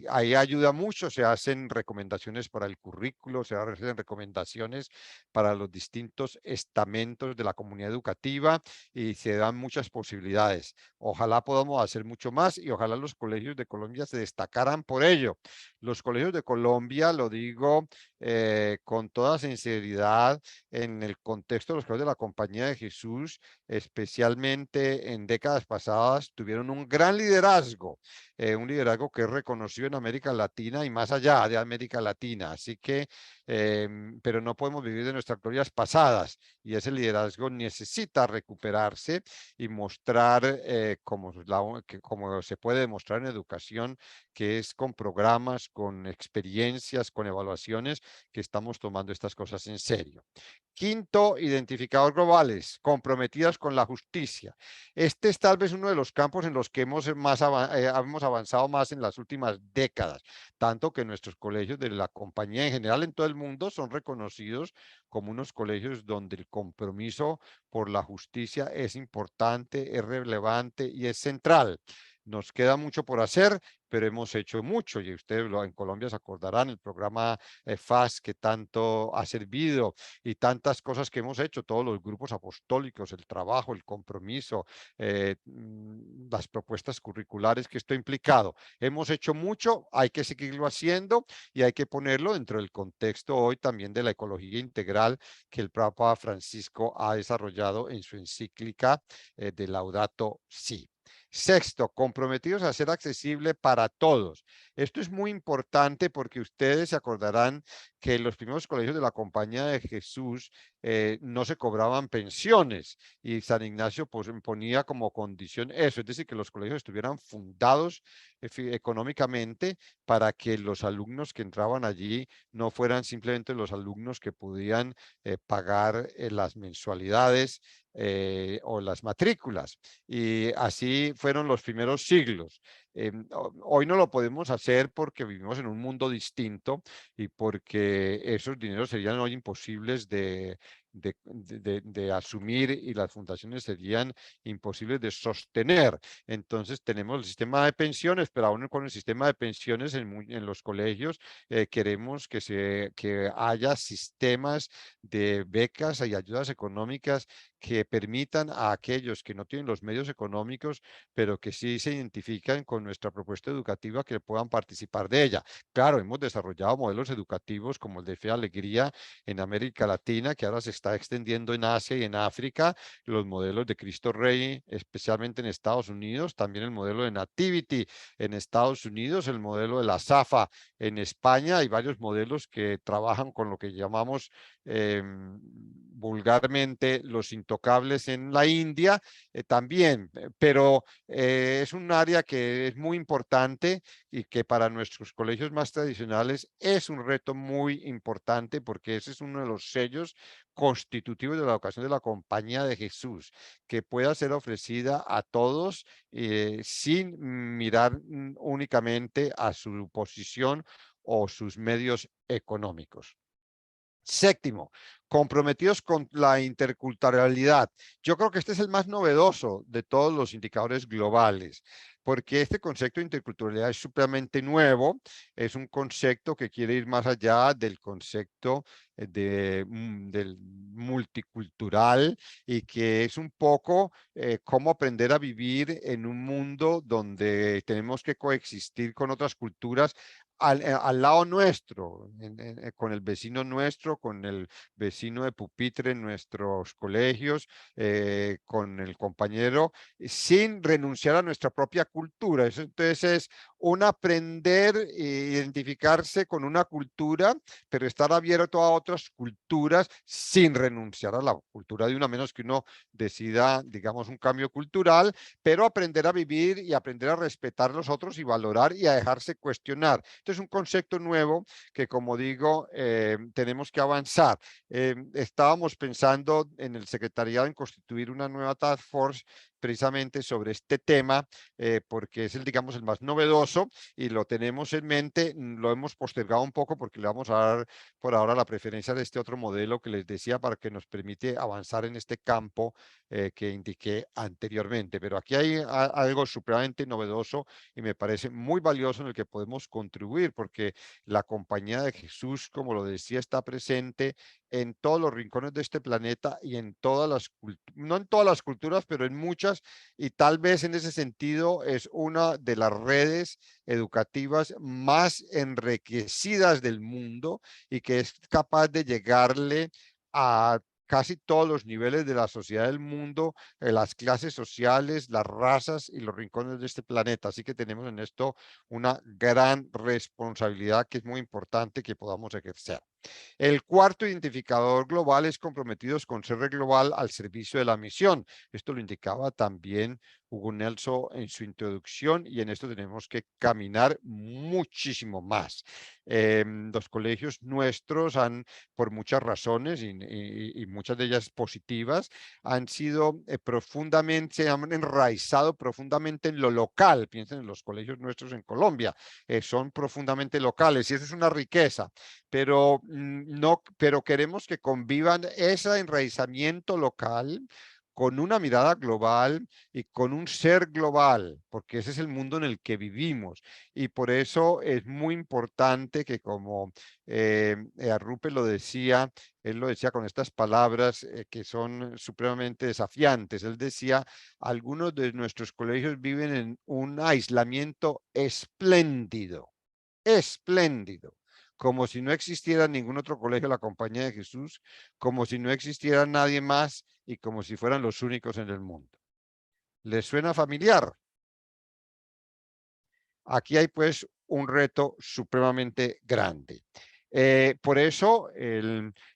Ahí ayuda mucho, se hacen recomendaciones para el currículo, se hacen recomendaciones para los distintos estamentos de la comunidad educativa y se dan muchas posibilidades. Ojalá podamos hacer mucho más y ojalá los colegios de Colombia se destacaran por ello. Los colegios de Colombia, lo digo con toda sinceridad, en el contexto de los colegios de la Compañía de Jesús, especialmente en décadas pasadas, tuvieron un gran liderazgo, un liderazgo que es reconocido en América Latina y más allá de América Latina. Así que, pero no podemos vivir de nuestras glorias pasadas y ese liderazgo necesita recuperarse y mostrar como se puede demostrar en educación, que es con programas, con experiencias, con evaluaciones, que estamos tomando estas cosas en serio. Quinto, identificadores globales, comprometidas con la justicia. Este es tal vez uno de los campos en los que hemos avanzado más en las últimas décadas, tanto que nuestros colegios de la compañía en general en todo el mundo son reconocidos como unos colegios donde el compromiso por la justicia es importante, es relevante y es central. Nos queda mucho por hacer, pero hemos hecho mucho y ustedes en Colombia se acordarán el programa FAS que tanto ha servido y tantas cosas que hemos hecho, todos los grupos apostólicos, el trabajo, el compromiso, las propuestas curriculares que esto ha implicado. Hemos hecho mucho, hay que seguirlo haciendo y hay que ponerlo dentro del contexto hoy también de la ecología integral que el Papa Francisco ha desarrollado en su encíclica de Laudato Si. Sexto, comprometidos a ser accesible para todos. Esto es muy importante porque ustedes se acordarán que en los primeros colegios de la Compañía de Jesús no se cobraban pensiones y San Ignacio pues, ponía como condición eso, es decir, que los colegios estuvieran fundados económicamente para que los alumnos que entraban allí no fueran simplemente los alumnos que podían pagar las mensualidades o las matrículas. Y así fueron los primeros siglos. Hoy no lo podemos hacer porque vivimos en un mundo distinto y porque esos dineros serían hoy imposibles de asumir y las fundaciones serían imposibles de sostener. Entonces tenemos el sistema de pensiones, pero aún con el sistema de pensiones en los colegios queremos que haya sistemas de becas y ayudas económicas que permitan a aquellos que no tienen los medios económicos, pero que sí se identifican con nuestra propuesta educativa, que puedan participar de ella. Claro, hemos desarrollado modelos educativos como el de Fe Alegría en América Latina, que ahora se está extendiendo en Asia y en África, los modelos de Cristo Rey, especialmente en Estados Unidos, también el modelo de Nativity en Estados Unidos, el modelo de la SAFA en España. Hay varios modelos que trabajan con lo que llamamos vulgarmente los intocables en la India también, pero es un área que es muy importante y que para nuestros colegios más tradicionales es un reto muy importante porque ese es uno de los sellos constitutivos de la educación de la Compañía de Jesús, que pueda ser ofrecida a todos sin mirar únicamente a su posición o sus medios económicos. Séptimo, comprometidos con la interculturalidad. Yo creo que este es el más novedoso de todos los indicadores globales, porque este concepto de interculturalidad es supremamente nuevo, es un concepto que quiere ir más allá del concepto del multicultural y que es un poco cómo aprender a vivir en un mundo donde tenemos que coexistir con otras culturas al lado nuestro, con el vecino nuestro, con el vecino de pupitre en nuestros colegios, con el compañero, sin renunciar a nuestra propia cultura. Eso entonces es un aprender e identificarse con una cultura, pero estar abierto a otras culturas sin renunciar a la cultura de una, menos que uno decida, digamos, un cambio cultural, pero aprender a vivir y aprender a respetar a los otros y valorar y a dejarse cuestionar. Entonces, es un concepto nuevo que, como digo, tenemos que avanzar. Estábamos pensando en el secretariado en constituir una nueva task force precisamente sobre este tema, porque es el, digamos, el más novedoso y lo tenemos en mente. Lo hemos postergado un poco porque le vamos a dar por ahora la preferencia de este otro modelo que les decía para que nos permite avanzar en este campo que indiqué anteriormente. Pero aquí hay algo supremamente novedoso y me parece muy valioso en el que podemos contribuir, porque la Compañía de Jesús, como lo decía, está presente en todos los rincones de este planeta y en todas las no en todas las culturas, pero en muchas, y tal vez en ese sentido es una de las redes educativas más enriquecidas del mundo y que es capaz de llegarle a casi todos los niveles de la sociedad del mundo, las clases sociales, las razas y los rincones de este planeta. Así que tenemos en esto una gran responsabilidad que es muy importante que podamos ejercer. El cuarto identificador global es comprometidos con ser global al servicio de la misión. Esto lo indicaba también Hugo Nelson en su introducción y en esto tenemos que caminar muchísimo más. Los colegios nuestros han, por muchas razones y muchas de ellas positivas, han sido profundamente, se han enraizado profundamente en lo local. Piensen en los colegios nuestros en Colombia, son profundamente locales y eso es una riqueza, pero no, pero queremos que convivan ese enraizamiento local con una mirada global y con un ser global, porque ese es el mundo en el que vivimos. Y por eso es muy importante que, como Arrupe lo decía, él lo decía con estas palabras que son supremamente desafiantes. Él decía, algunos de nuestros colegios viven en un aislamiento espléndido, espléndido, como si no existiera ningún otro colegio de la Compañía de Jesús, como si no existiera nadie más y como si fueran los únicos en el mundo. ¿Les suena familiar? Aquí hay pues un reto supremamente grande. Por eso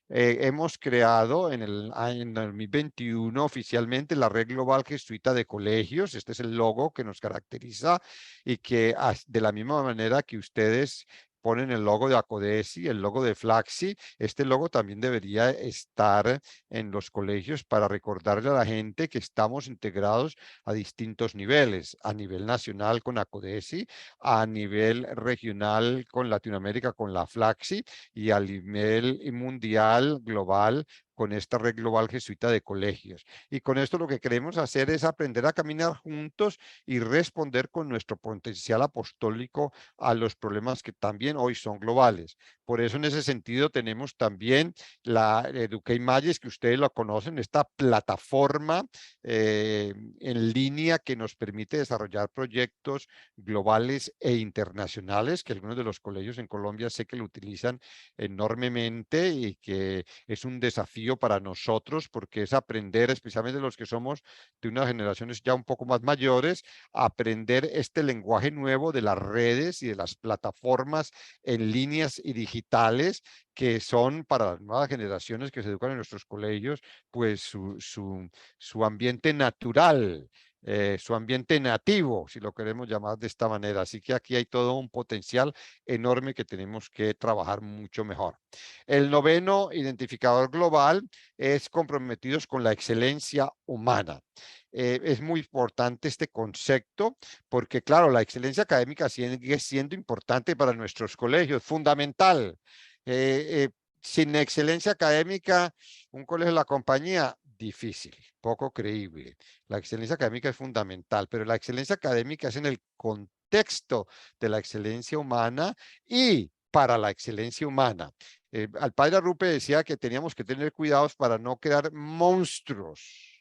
hemos creado en el año 2021 oficialmente la Red Global Jesuita de Colegios. Este es el logo que nos caracteriza y que de la misma manera que ustedes ponen el logo de Acodesi, el logo de Flaxi, este logo también debería estar en los colegios para recordarle a la gente que estamos integrados a distintos niveles, a nivel nacional con Acodesi, a nivel regional con Latinoamérica, con la Flaxi, y a nivel mundial, global, con esta red global jesuita de colegios. Y con esto lo que queremos hacer es aprender a caminar juntos y responder con nuestro potencial apostólico a los problemas que también hoy son globales. Por eso en ese sentido tenemos también la Educaimayes, que ustedes lo conocen, esta plataforma en línea que nos permite desarrollar proyectos globales e internacionales, que algunos de los colegios en Colombia sé que lo utilizan enormemente y que es un desafío para nosotros porque es aprender, especialmente los que somos de unas generaciones ya un poco más mayores, aprender este lenguaje nuevo de las redes y de las plataformas en líneas y digitales que son para las nuevas generaciones que se educan en nuestros colegios, pues su ambiente natural, su ambiente nativo, si lo queremos llamar de esta manera. Así que aquí hay todo un potencial enorme que tenemos que trabajar mucho mejor. El noveno identificador global es comprometidos con la excelencia humana. Es muy importante este concepto porque, claro, la excelencia académica sigue siendo importante para nuestros colegios, fundamental. Sin excelencia académica, un colegio de la compañía, difícil, poco creíble. La excelencia académica es fundamental, pero la excelencia académica es en el contexto de la excelencia humana y para la excelencia humana. Al padre Arrupe decía que teníamos que tener cuidados para no crear monstruos.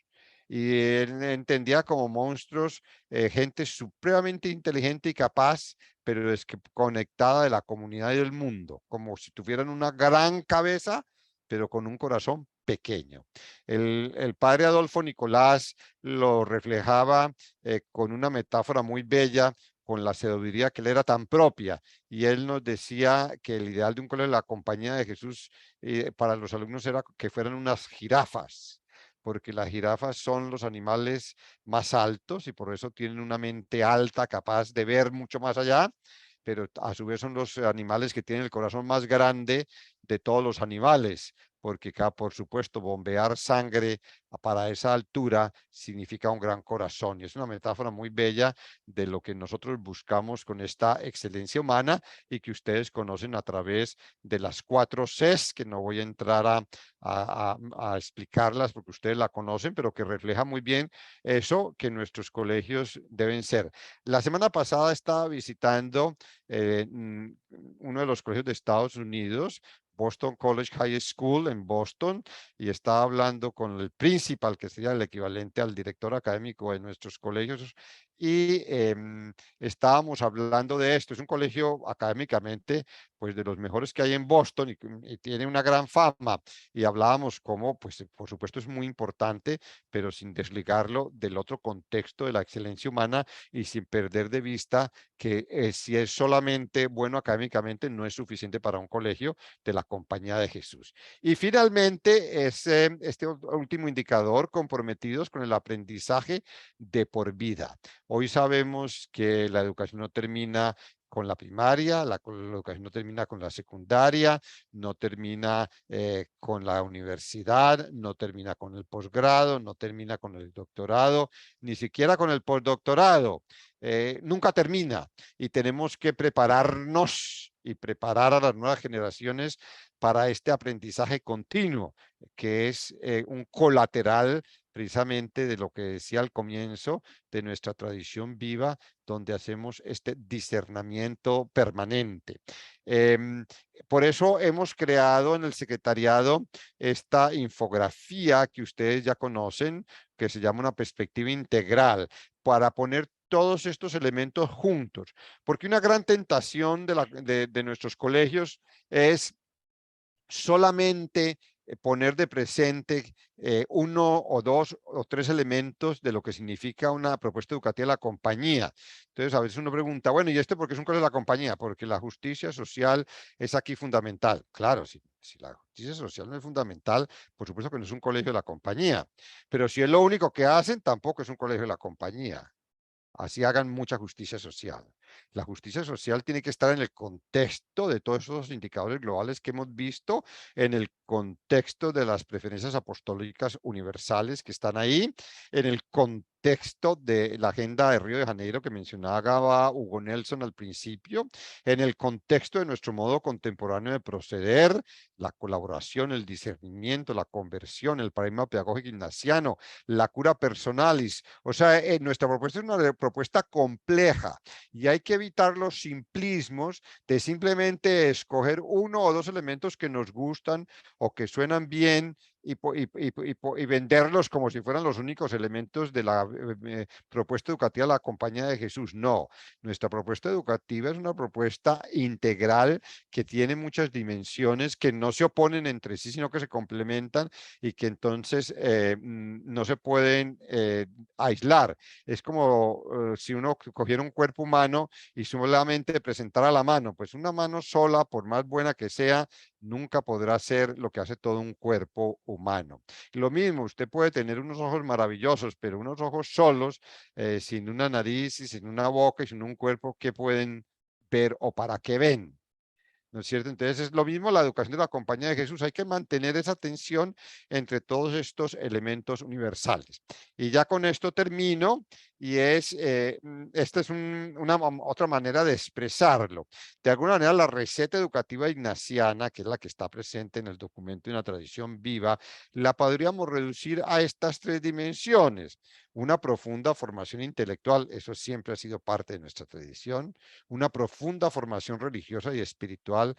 Y él entendía como monstruos gente supremamente inteligente y capaz, pero es que conectada de la comunidad y del mundo, como si tuvieran una gran cabeza, pero con un corazón pequeño. El padre Adolfo Nicolás lo reflejaba con una metáfora muy bella, con la sabiduría que le era tan propia. Y él nos decía que el ideal de un colegio de la Compañía de Jesús para los alumnos era que fueran unas jirafas, porque las jirafas son los animales más altos y por eso tienen una mente alta, capaz de ver mucho más allá, pero a su vez son los animales que tienen el corazón más grande de todos los animales, porque por supuesto bombear sangre para esa altura significa un gran corazón. Y es una metáfora muy bella de lo que nosotros buscamos con esta excelencia humana y que ustedes conocen a través de las 4 Cs, que no voy a entrar a explicarlas porque ustedes la conocen, pero que refleja muy bien eso que nuestros colegios deben ser. La semana pasada estaba visitando uno de los colegios de Estados Unidos, Boston College High School en Boston, y estaba hablando con el principal, que sería el equivalente al director académico de nuestros colegios, y estábamos hablando de esto. Es un colegio académicamente pues de los mejores que hay en Boston y tiene una gran fama, y hablábamos cómo pues por supuesto es muy importante, pero sin desligarlo del otro contexto de la excelencia humana y sin perder de vista que si es solamente bueno académicamente no es suficiente para un colegio de la Compañía de Jesús. Y finalmente es este último indicador, comprometidos con el aprendizaje de por vida. Hoy sabemos que la educación no termina con la primaria, la educación no termina con la secundaria, no termina con la universidad, no termina con el posgrado, no termina con el doctorado, ni siquiera con el postdoctorado. Nunca termina y tenemos que prepararnos y preparar a las nuevas generaciones para este aprendizaje continuo, que es un colateral precisamente de lo que decía al comienzo de nuestra tradición viva, donde hacemos este discernimiento permanente. Por eso hemos creado en el secretariado esta infografía que ustedes ya conocen, que se llama una perspectiva integral, para poner todos estos elementos juntos, porque una gran tentación de nuestros colegios es solamente poner de presente uno o dos o tres elementos de lo que significa una propuesta educativa de la compañía. Entonces, a veces uno pregunta, bueno, ¿y por qué es un colegio de la compañía? Porque la justicia social es aquí fundamental. Claro, si la justicia social no es fundamental, por supuesto que no es un colegio de la compañía. Pero si es lo único que hacen, tampoco es un colegio de la compañía. Así hagan mucha justicia social. La justicia social tiene que estar en el contexto de todos esos indicadores globales que hemos visto, en el contexto de las preferencias apostólicas universales que están ahí, en el contexto de la agenda de Río de Janeiro que mencionaba Hugo Nelson al principio, en el contexto de nuestro modo contemporáneo de proceder, la colaboración, el discernimiento, la conversión, el paradigma pedagógico ignaciano, la cura personalis. O sea, nuestra propuesta es una propuesta compleja y hay que evitar los simplismos de simplemente escoger uno o dos elementos que nos gustan o que suenan bien y venderlos como si fueran los únicos elementos de la propuesta educativa de la Compañía de Jesús. No, nuestra propuesta educativa es una propuesta integral que tiene muchas dimensiones que no se oponen entre sí, sino que se complementan y que entonces no se pueden aislar. Es como si uno cogiera un cuerpo humano y solamente presentara la mano, pues una mano sola, por más buena que sea, nunca podrá ser lo que hace todo un cuerpo humano. Lo mismo, usted puede tener unos ojos maravillosos, pero unos ojos solos, sin una nariz y sin una boca y sin un cuerpo, ¿qué pueden ver o para qué ven? ¿No es cierto? Entonces es lo mismo la educación de la Compañía de Jesús. Hay que mantener esa tensión entre todos estos elementos universales. Y ya con esto termino y esta es una otra manera de expresarlo. De alguna manera la receta educativa ignaciana, que es la que está presente en el documento de una tradición viva, la podríamos reducir a estas tres dimensiones. Una profunda formación intelectual, eso siempre ha sido parte de nuestra tradición, una profunda formación religiosa y espiritual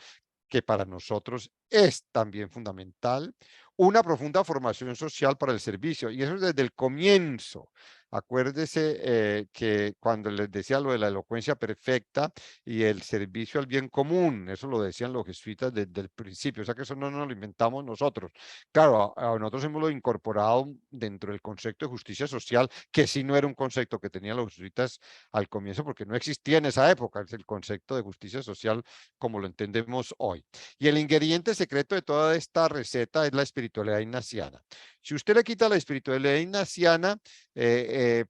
que para nosotros es también fundamental, una profunda formación social para el servicio, y eso es desde el comienzo. Acuérdese que cuando les decía lo de la elocuencia perfecta y el servicio al bien común, eso lo decían los jesuitas desde el principio, o sea que eso no nos lo inventamos nosotros. Claro, nosotros hemos lo incorporado dentro del concepto de justicia social, que sí no era un concepto que tenían los jesuitas al comienzo, porque no existía en esa época, es el concepto de justicia social como lo entendemos hoy. Y el ingrediente secreto de toda esta receta es la espiritualidad ignaciana. Si usted le quita la espiritualidad ignaciana,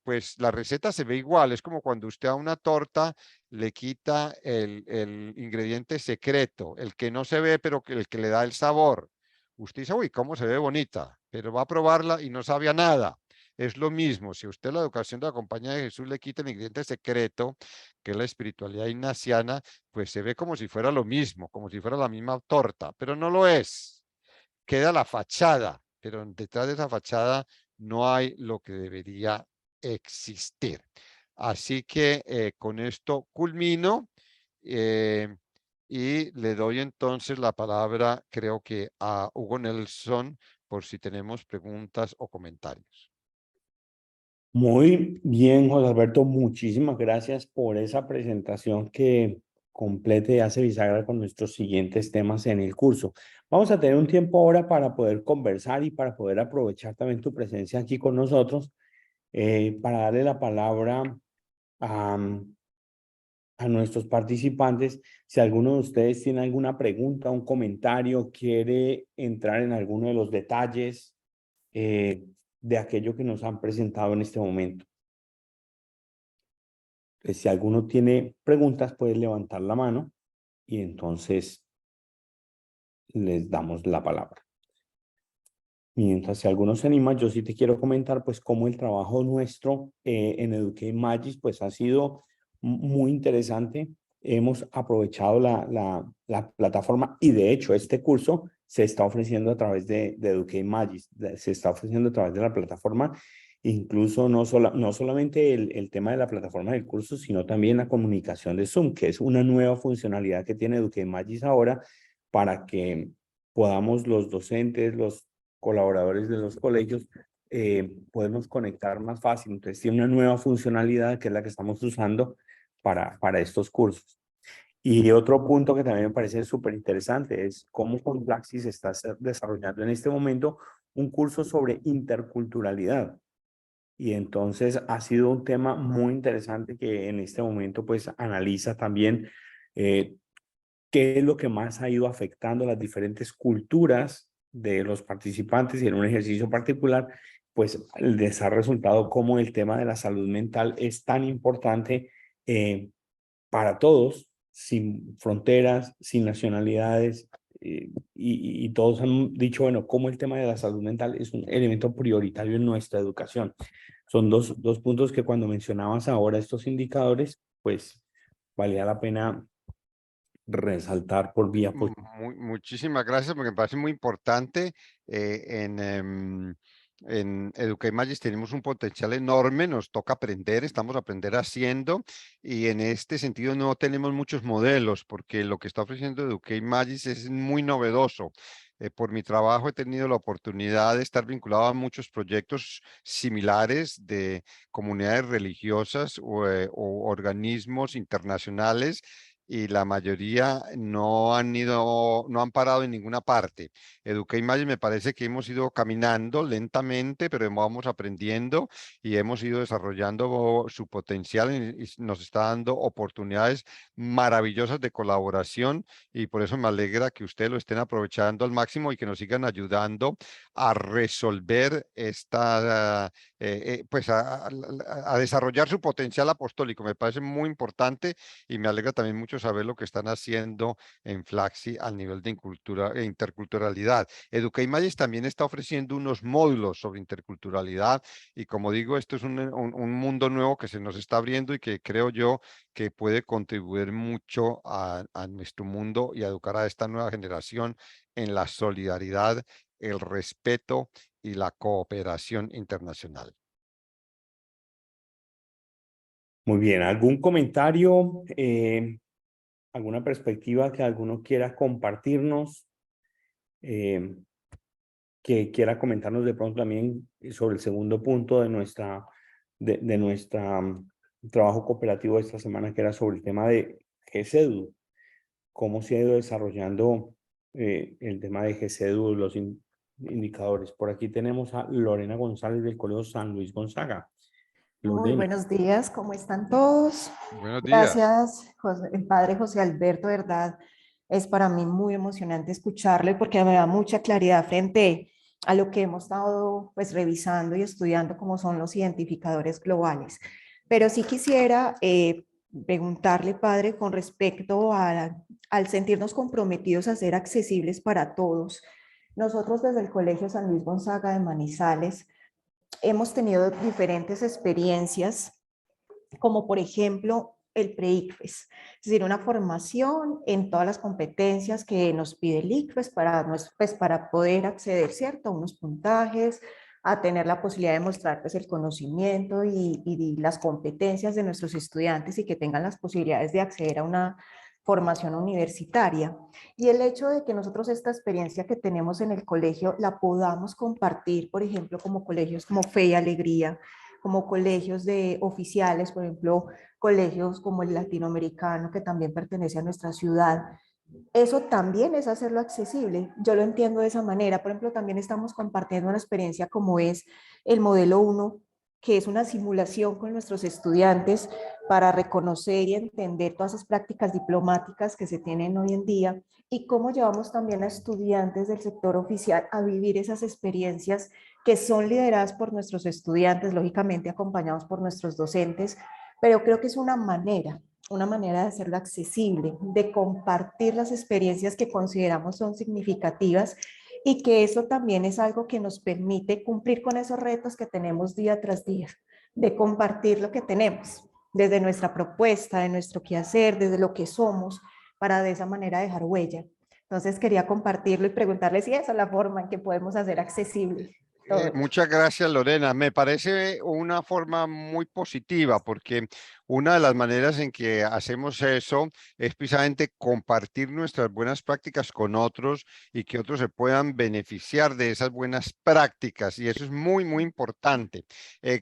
pues la receta se ve igual. Es como cuando usted a una torta le quita el ingrediente secreto, el que no se ve, pero el que le da el sabor. Usted dice, uy, cómo se ve bonita, pero va a probarla y no sabe a nada. Es lo mismo, si usted la educación de la Compañía de Jesús le quita el ingrediente secreto, que es la espiritualidad ignaciana, pues se ve como si fuera lo mismo, como si fuera la misma torta, pero no lo es. Queda la fachada, pero detrás de esa fachada no hay lo que debería existir. Así que con esto culmino y le doy entonces la palabra, creo que a Hugo Nelson, por si tenemos preguntas o comentarios. Muy bien, José Alberto, muchísimas gracias por esa presentación que complete y hace bisagra con nuestros siguientes temas en el curso. Vamos a tener un tiempo ahora para poder conversar y para poder aprovechar también tu presencia aquí con nosotros, para darle la palabra a, a nuestros participantes. Si alguno de ustedes tiene alguna pregunta, un comentario, quiere entrar en alguno de los detalles de aquello que nos han presentado en este momento. Si alguno tiene preguntas, puede levantar la mano y entonces les damos la palabra. Mientras si alguno se anima, yo sí te quiero comentar pues cómo el trabajo nuestro en Eduque Magis pues ha sido muy interesante. Hemos aprovechado la plataforma y de hecho este curso se está ofreciendo a través de EducateMagis, se está ofreciendo a través de la plataforma, incluso no solamente el tema de la plataforma del curso, sino también la comunicación de Zoom, que es una nueva funcionalidad que tiene EducateMagis ahora para que podamos los docentes, los colaboradores de los colegios, podemos conectar más fácil. Entonces tiene una nueva funcionalidad que es la que estamos usando para estos cursos. Y otro punto que también me parece súper interesante es cómo con Praxis está desarrollando en este momento un curso sobre interculturalidad. Y entonces ha sido un tema muy interesante que en este momento pues analiza también qué es lo que más ha ido afectando las diferentes culturas de los participantes y en un ejercicio particular, pues les ha resultado cómo el tema de la salud mental es tan importante para todos, sin fronteras, sin nacionalidades, y todos han dicho, bueno, cómo el tema de la salud mental es un elemento prioritario en nuestra educación. Son dos puntos que cuando mencionabas ahora estos indicadores, pues valía la pena resaltar por vía positiva. Muchísimas gracias, porque me parece muy importante. En EducateMagis tenemos un potencial enorme, nos toca aprender, estamos aprender haciendo, y en este sentido no tenemos muchos modelos, porque lo que está ofreciendo EducateMagis es muy novedoso. Por mi trabajo he tenido la oportunidad de estar vinculado a muchos proyectos similares de comunidades religiosas o organismos internacionales, y la mayoría no han parado en ninguna parte. EducateMagis me parece que hemos ido caminando lentamente, pero vamos aprendiendo y hemos ido desarrollando su potencial, y nos está dando oportunidades maravillosas de colaboración, y por eso me alegra que ustedes lo estén aprovechando al máximo y que nos sigan ayudando a resolver pues a desarrollar su potencial apostólico. Me parece muy importante, y me alegra también mucho saber lo que están haciendo en Flaxi al nivel de interculturalidad. EducateMagis también está ofreciendo unos módulos sobre interculturalidad, y como digo, esto es un mundo nuevo que se nos está abriendo y que creo yo que puede contribuir mucho a nuestro mundo y a educar a esta nueva generación en la solidaridad, el respeto y la cooperación internacional. Muy bien, ¿algún comentario, alguna perspectiva que alguno quiera compartirnos, que quiera comentarnos de pronto también sobre el segundo punto de nuestra trabajo cooperativo de esta semana, que era sobre el tema de GESEDU, cómo se ha ido desarrollando el tema de GESEDU, los indicadores? Por aquí tenemos a Lorena González del Colegio San Luis Gonzaga. Muy Lorena. buenos días, ¿cómo están todos? Buenos días. Gracias, el padre José Alberto, verdad, es para mí muy emocionante escucharle porque me da mucha claridad frente a lo que hemos estado pues revisando y estudiando, como son los identificadores globales. Pero sí quisiera preguntarle, padre, con respecto al sentirnos comprometidos a ser accesibles para todos. Nosotros desde el Colegio San Luis Gonzaga de Manizales hemos tenido diferentes experiencias, como por ejemplo el pre-ICFES, es decir, una formación en todas las competencias que nos pide el ICFES para poder acceder, ¿cierto?, a unos puntajes, a tener la posibilidad de mostrar pues, el conocimiento y las competencias de nuestros estudiantes, y que tengan las posibilidades de acceder a una formación universitaria. Y el hecho de que nosotros esta experiencia que tenemos en el colegio la podamos compartir, por ejemplo, como colegios como Fe y Alegría, como colegios de oficiales, por ejemplo, colegios como el latinoamericano, que también pertenece a nuestra ciudad, eso también es hacerlo accesible. Yo lo entiendo de esa manera. Por ejemplo, también estamos compartiendo una experiencia como es el modelo 1, que es una simulación con nuestros estudiantes para reconocer y entender todas esas prácticas diplomáticas que se tienen hoy en día, y cómo llevamos también a estudiantes del sector oficial a vivir esas experiencias que son lideradas por nuestros estudiantes, lógicamente acompañados por nuestros docentes, pero creo que es una manera de hacerlo accesible, de compartir las experiencias que consideramos son significativas, y que eso también es algo que nos permite cumplir con esos retos que tenemos día tras día, de compartir lo que tenemos, desde nuestra propuesta, de nuestro quehacer, desde lo que somos, para de esa manera dejar huella. Entonces quería compartirlo y preguntarle si esa es la forma en que podemos hacer accesible todo. Muchas gracias, Lorena. Me parece una forma muy positiva porque una de las maneras en que hacemos eso es precisamente compartir nuestras buenas prácticas con otros y que otros se puedan beneficiar de esas buenas prácticas. Y eso es muy, muy importante.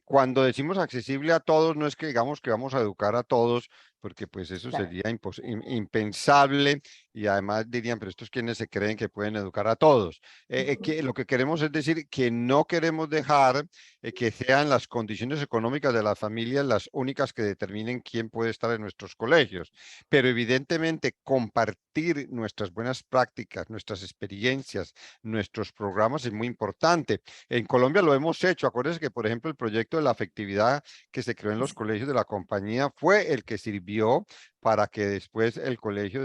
Cuando decimos accesible a todos, no es que digamos que vamos a educar a todos, porque pues eso Claro. sería impensable y además dirían, pero estos quienes se creen que pueden educar a todos. Que lo que queremos es decir que no queremos dejar que sean las condiciones económicas de las familias las únicas que determinen quién puede estar en nuestros colegios, pero evidentemente compartir nuestras buenas prácticas, nuestras experiencias, nuestros programas es muy importante. En Colombia lo hemos hecho. Acuérdense que, por ejemplo, el proyecto de la afectividad que se creó en los colegios de la compañía fue el que sirvió para que después el colegio,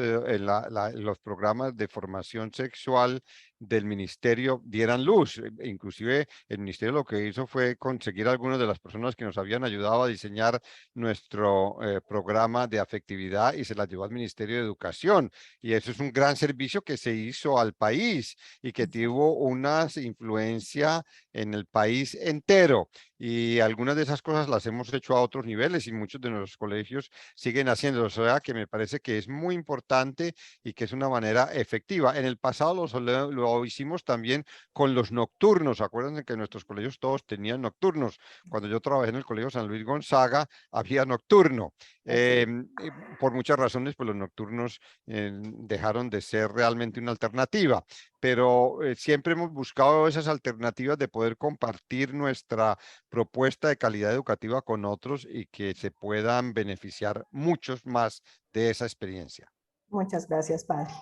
los programas de formación sexual del ministerio dieran luz. Inclusive el ministerio lo que hizo fue conseguir a algunas de las personas que nos habían ayudado a diseñar nuestro programa de afectividad y se las llevó al Ministerio de Educación. Y eso es un gran servicio que se hizo al país y que tuvo una influencia en el país entero. Y algunas de esas cosas las hemos hecho a otros niveles y muchos de nuestros colegios siguen haciéndolo. O sea que me parece que es muy importante y que es una manera efectiva. En el pasado lo hicimos también con los nocturnos. Acuérdense que nuestros colegios todos tenían nocturnos. Cuando yo trabajé en el Colegio San Luis Gonzaga, había nocturno. Por muchas razones, pues los nocturnos dejaron de ser realmente una alternativa, pero siempre hemos buscado esas alternativas de poder compartir nuestra propuesta de calidad educativa con otros y que se puedan beneficiar muchos más de esa experiencia. Muchas gracias, padre.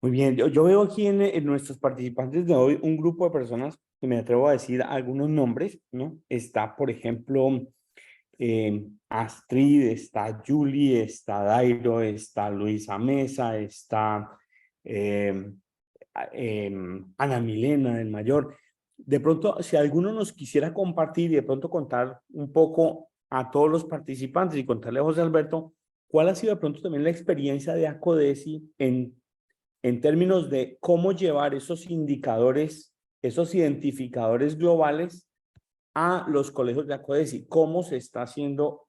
Muy bien, yo veo aquí en nuestros participantes de hoy un grupo de personas que me atrevo a decir algunos nombres, ¿no? Está, por ejemplo, Astrid, está Julie, está Dairo, está Luisa Mesa, está Ana Milena, el mayor. De pronto, si alguno nos quisiera compartir y de pronto contar un poco a todos los participantes y contarle a José Alberto, ¿cuál ha sido de pronto también la experiencia de Acodesi en términos de cómo llevar esos indicadores, esos identificadores globales a los colegios de Acodesi? ¿Cómo se está haciendo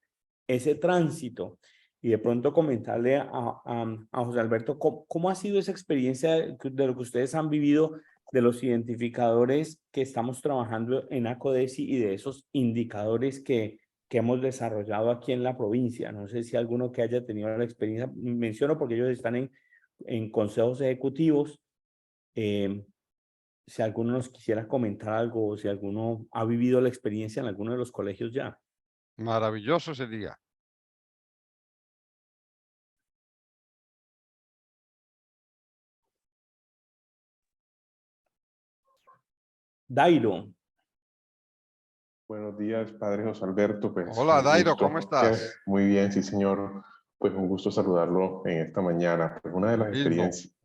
ese tránsito? Y de pronto comentarle a José Alberto cómo ha sido esa experiencia de lo que ustedes han vivido, de los identificadores que estamos trabajando en Acodesi y de esos indicadores que hemos desarrollado aquí en la provincia. No sé si alguno que haya tenido la experiencia, menciono porque ellos están en consejos ejecutivos. Si alguno nos quisiera comentar algo o si alguno ha vivido la experiencia en alguno de los colegios ya. Maravilloso sería. Dairo. Buenos días, padre José Alberto. Pues Hola, un Dairo, gusto. ¿cómo estás? Muy bien, sí, señor. Pues un gusto saludarlo en esta mañana. Pues una de Lo las mismo. experiencias,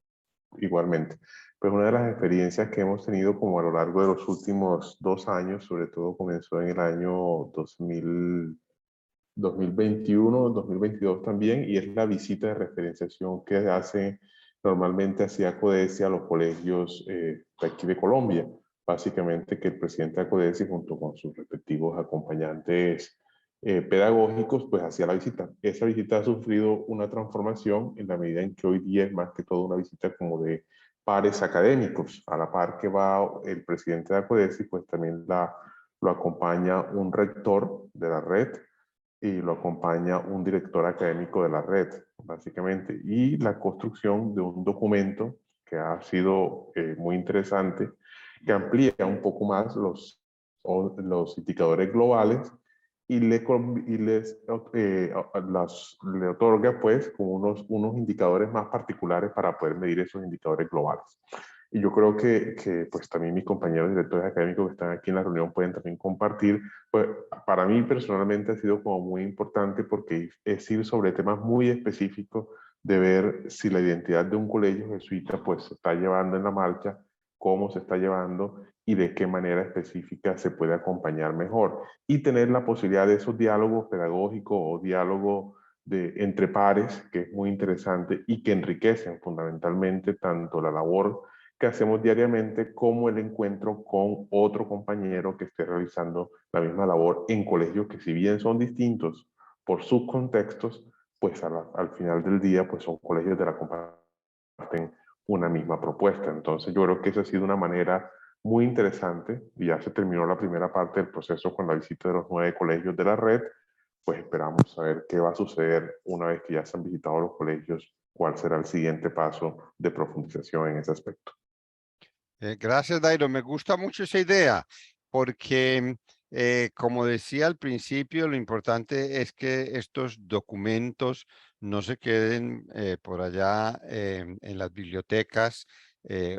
igualmente, pues una de las experiencias que hemos tenido como a lo largo de los últimos 2 años, sobre todo comenzó en el año 2021, 2022 también, y es la visita de referenciación que hace normalmente hacia Acodesi a los colegios de aquí de Colombia. Básicamente que el presidente de Acodesi junto con sus respectivos acompañantes pedagógicos pues hacía la visita. Esa visita ha sufrido una transformación en la medida en que hoy día es más que todo una visita como de pares académicos. A la par que va el presidente de Acodesi, pues también lo acompaña un rector de la red y lo acompaña un director académico de la red, básicamente, y la construcción de un documento que ha sido muy interesante, que amplía un poco más los indicadores globales y le otorga pues como unos indicadores más particulares para poder medir esos indicadores globales. Y yo creo que pues también mis compañeros directores académicos que están aquí en la reunión pueden también compartir. Pues para mí personalmente ha sido como muy importante porque es ir sobre temas muy específicos de ver si la identidad de un colegio jesuita pues se está llevando en la marcha, cómo se está llevando y de qué manera específica se puede acompañar mejor. Y tener la posibilidad de esos diálogos pedagógicos o diálogos entre pares, que es muy interesante y que enriquecen fundamentalmente tanto la labor que hacemos diariamente como el encuentro con otro compañero que esté realizando la misma labor en colegios que, si bien son distintos por sus contextos, pues al final del día pues son colegios de la comparten una misma propuesta. Entonces yo creo que esa ha sido una manera muy interesante, y ya se terminó la primera parte del proceso con la visita de los 9 colegios de la red. Pues esperamos saber qué va a suceder una vez que ya se han visitado los colegios, cuál será el siguiente paso de profundización en ese aspecto. Gracias, Dairo. Me gusta mucho esa idea porque, como decía al principio, lo importante es que estos documentos no se queden por allá en las bibliotecas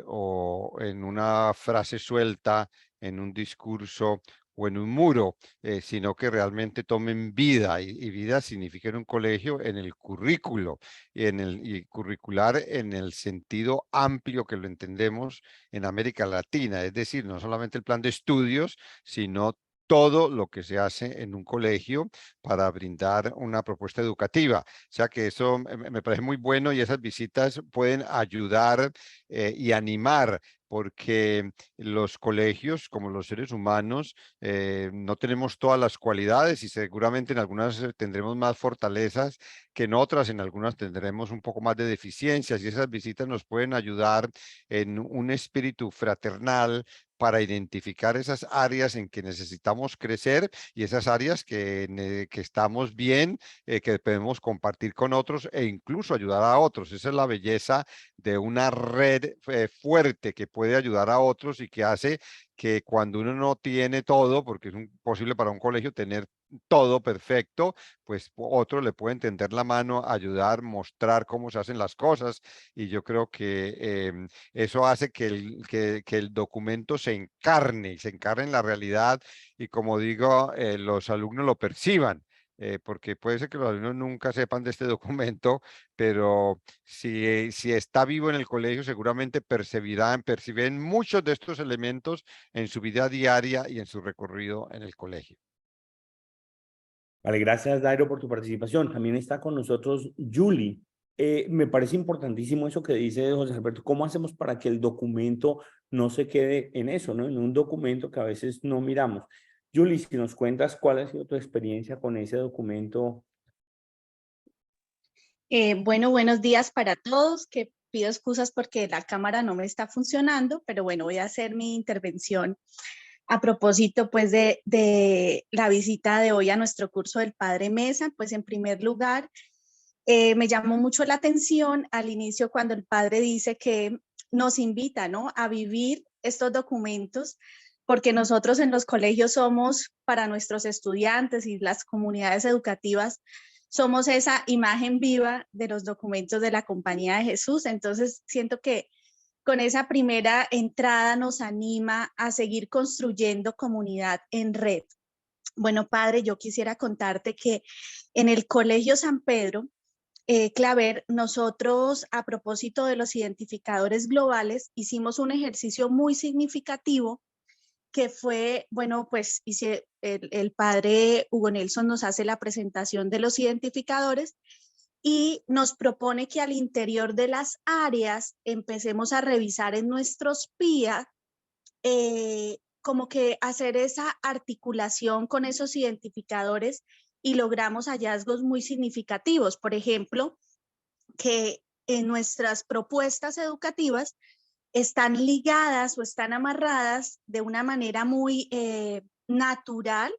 o en una frase suelta, en un discurso o en un muro, sino que realmente tomen vida, y vida significa en un colegio, en el currículo, y curricular en el sentido amplio que lo entendemos en América Latina, es decir, no solamente el plan de estudios, sino todo lo que se hace en un colegio para brindar una propuesta educativa. O sea que eso me parece muy bueno, y esas visitas pueden ayudar y animar, porque los colegios, como los seres humanos, no tenemos todas las cualidades, y seguramente en algunas tendremos más fortalezas que en otras, en algunas tendremos un poco más de deficiencias, y esas visitas nos pueden ayudar en un espíritu fraternal para identificar esas áreas en que necesitamos crecer, y esas áreas que estamos bien, que podemos compartir con otros e incluso ayudar a otros. Esa es la belleza de una red fuerte que puede ayudar a otros, y que hace que cuando uno no tiene todo, porque es imposible para un colegio tener todo perfecto, pues otro le puede tender la mano, ayudar, mostrar cómo se hacen las cosas, y yo creo que eso hace que el documento se encarne en la realidad, y, como digo, los alumnos lo perciban. Porque puede ser que los alumnos nunca sepan de este documento, pero si está vivo en el colegio, seguramente perciben muchos de estos elementos en su vida diaria y en su recorrido en el colegio. Vale, gracias, Dairo, por tu participación. También está con nosotros Julie. Me parece importantísimo eso que dice José Alberto. ¿Cómo hacemos para que el documento no se quede en eso, ¿no? En un documento que a veces no miramos. Julie, si nos cuentas cuál ha sido tu experiencia con ese documento. Bueno, buenos días para todos, que pido excusas porque la cámara no me está funcionando, pero bueno, voy a hacer mi intervención a propósito pues de la visita de hoy a nuestro curso del Padre Mesa. Pues en primer lugar, me llamó mucho la atención al inicio cuando el Padre dice que nos invita, ¿no?, a vivir estos documentos, porque nosotros en los colegios somos, para nuestros estudiantes y las comunidades educativas, somos esa imagen viva de los documentos de la Compañía de Jesús. Entonces siento que con esa primera entrada nos anima a seguir construyendo comunidad en red. Bueno, Padre, yo quisiera contarte que en el Colegio San Pedro Claver, nosotros, a propósito de los identificadores globales, hicimos un ejercicio muy significativo, que fue, bueno, pues el padre Hugo Nelson nos hace la presentación de los identificadores y nos propone que al interior de las áreas empecemos a revisar en nuestros PIA, como que hacer esa articulación con esos identificadores, y logramos hallazgos muy significativos. Por ejemplo, que en nuestras propuestas educativas están ligadas o están amarradas de una manera muy natural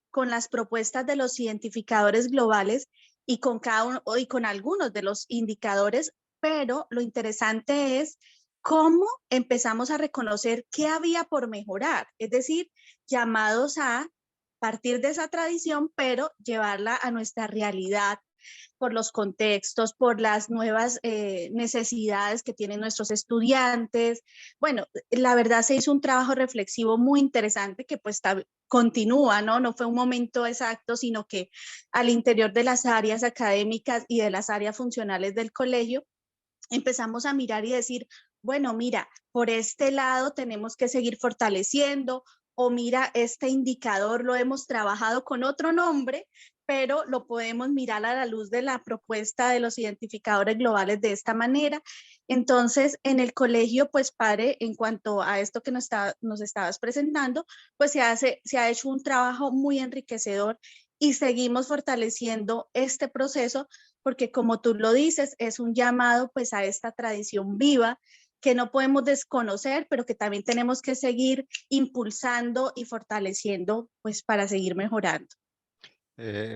con las propuestas de los identificadores globales y con cada uno y con algunos de los indicadores, pero lo interesante es cómo empezamos a reconocer qué había por mejorar, es decir, llamados a partir de esa tradición, pero llevarla a nuestra realidad por los contextos, por las nuevas necesidades que tienen nuestros estudiantes. Bueno, la verdad se hizo un trabajo reflexivo muy interesante que pues continúa, ¿no? No fue un momento exacto, sino que al interior de las áreas académicas y de las áreas funcionales del colegio empezamos a mirar y decir, bueno, mira, por este lado tenemos que seguir fortaleciendo, o mira, este indicador lo hemos trabajado con otro nombre, pero lo podemos mirar a la luz de la propuesta de los identificadores globales de esta manera. Entonces, en el colegio, pues, padre, en cuanto a esto que nos estabas presentando, pues se ha hecho un trabajo muy enriquecedor y seguimos fortaleciendo este proceso porque, como tú lo dices, es un llamado pues a esta tradición viva que no podemos desconocer, pero que también tenemos que seguir impulsando y fortaleciendo pues para seguir mejorando.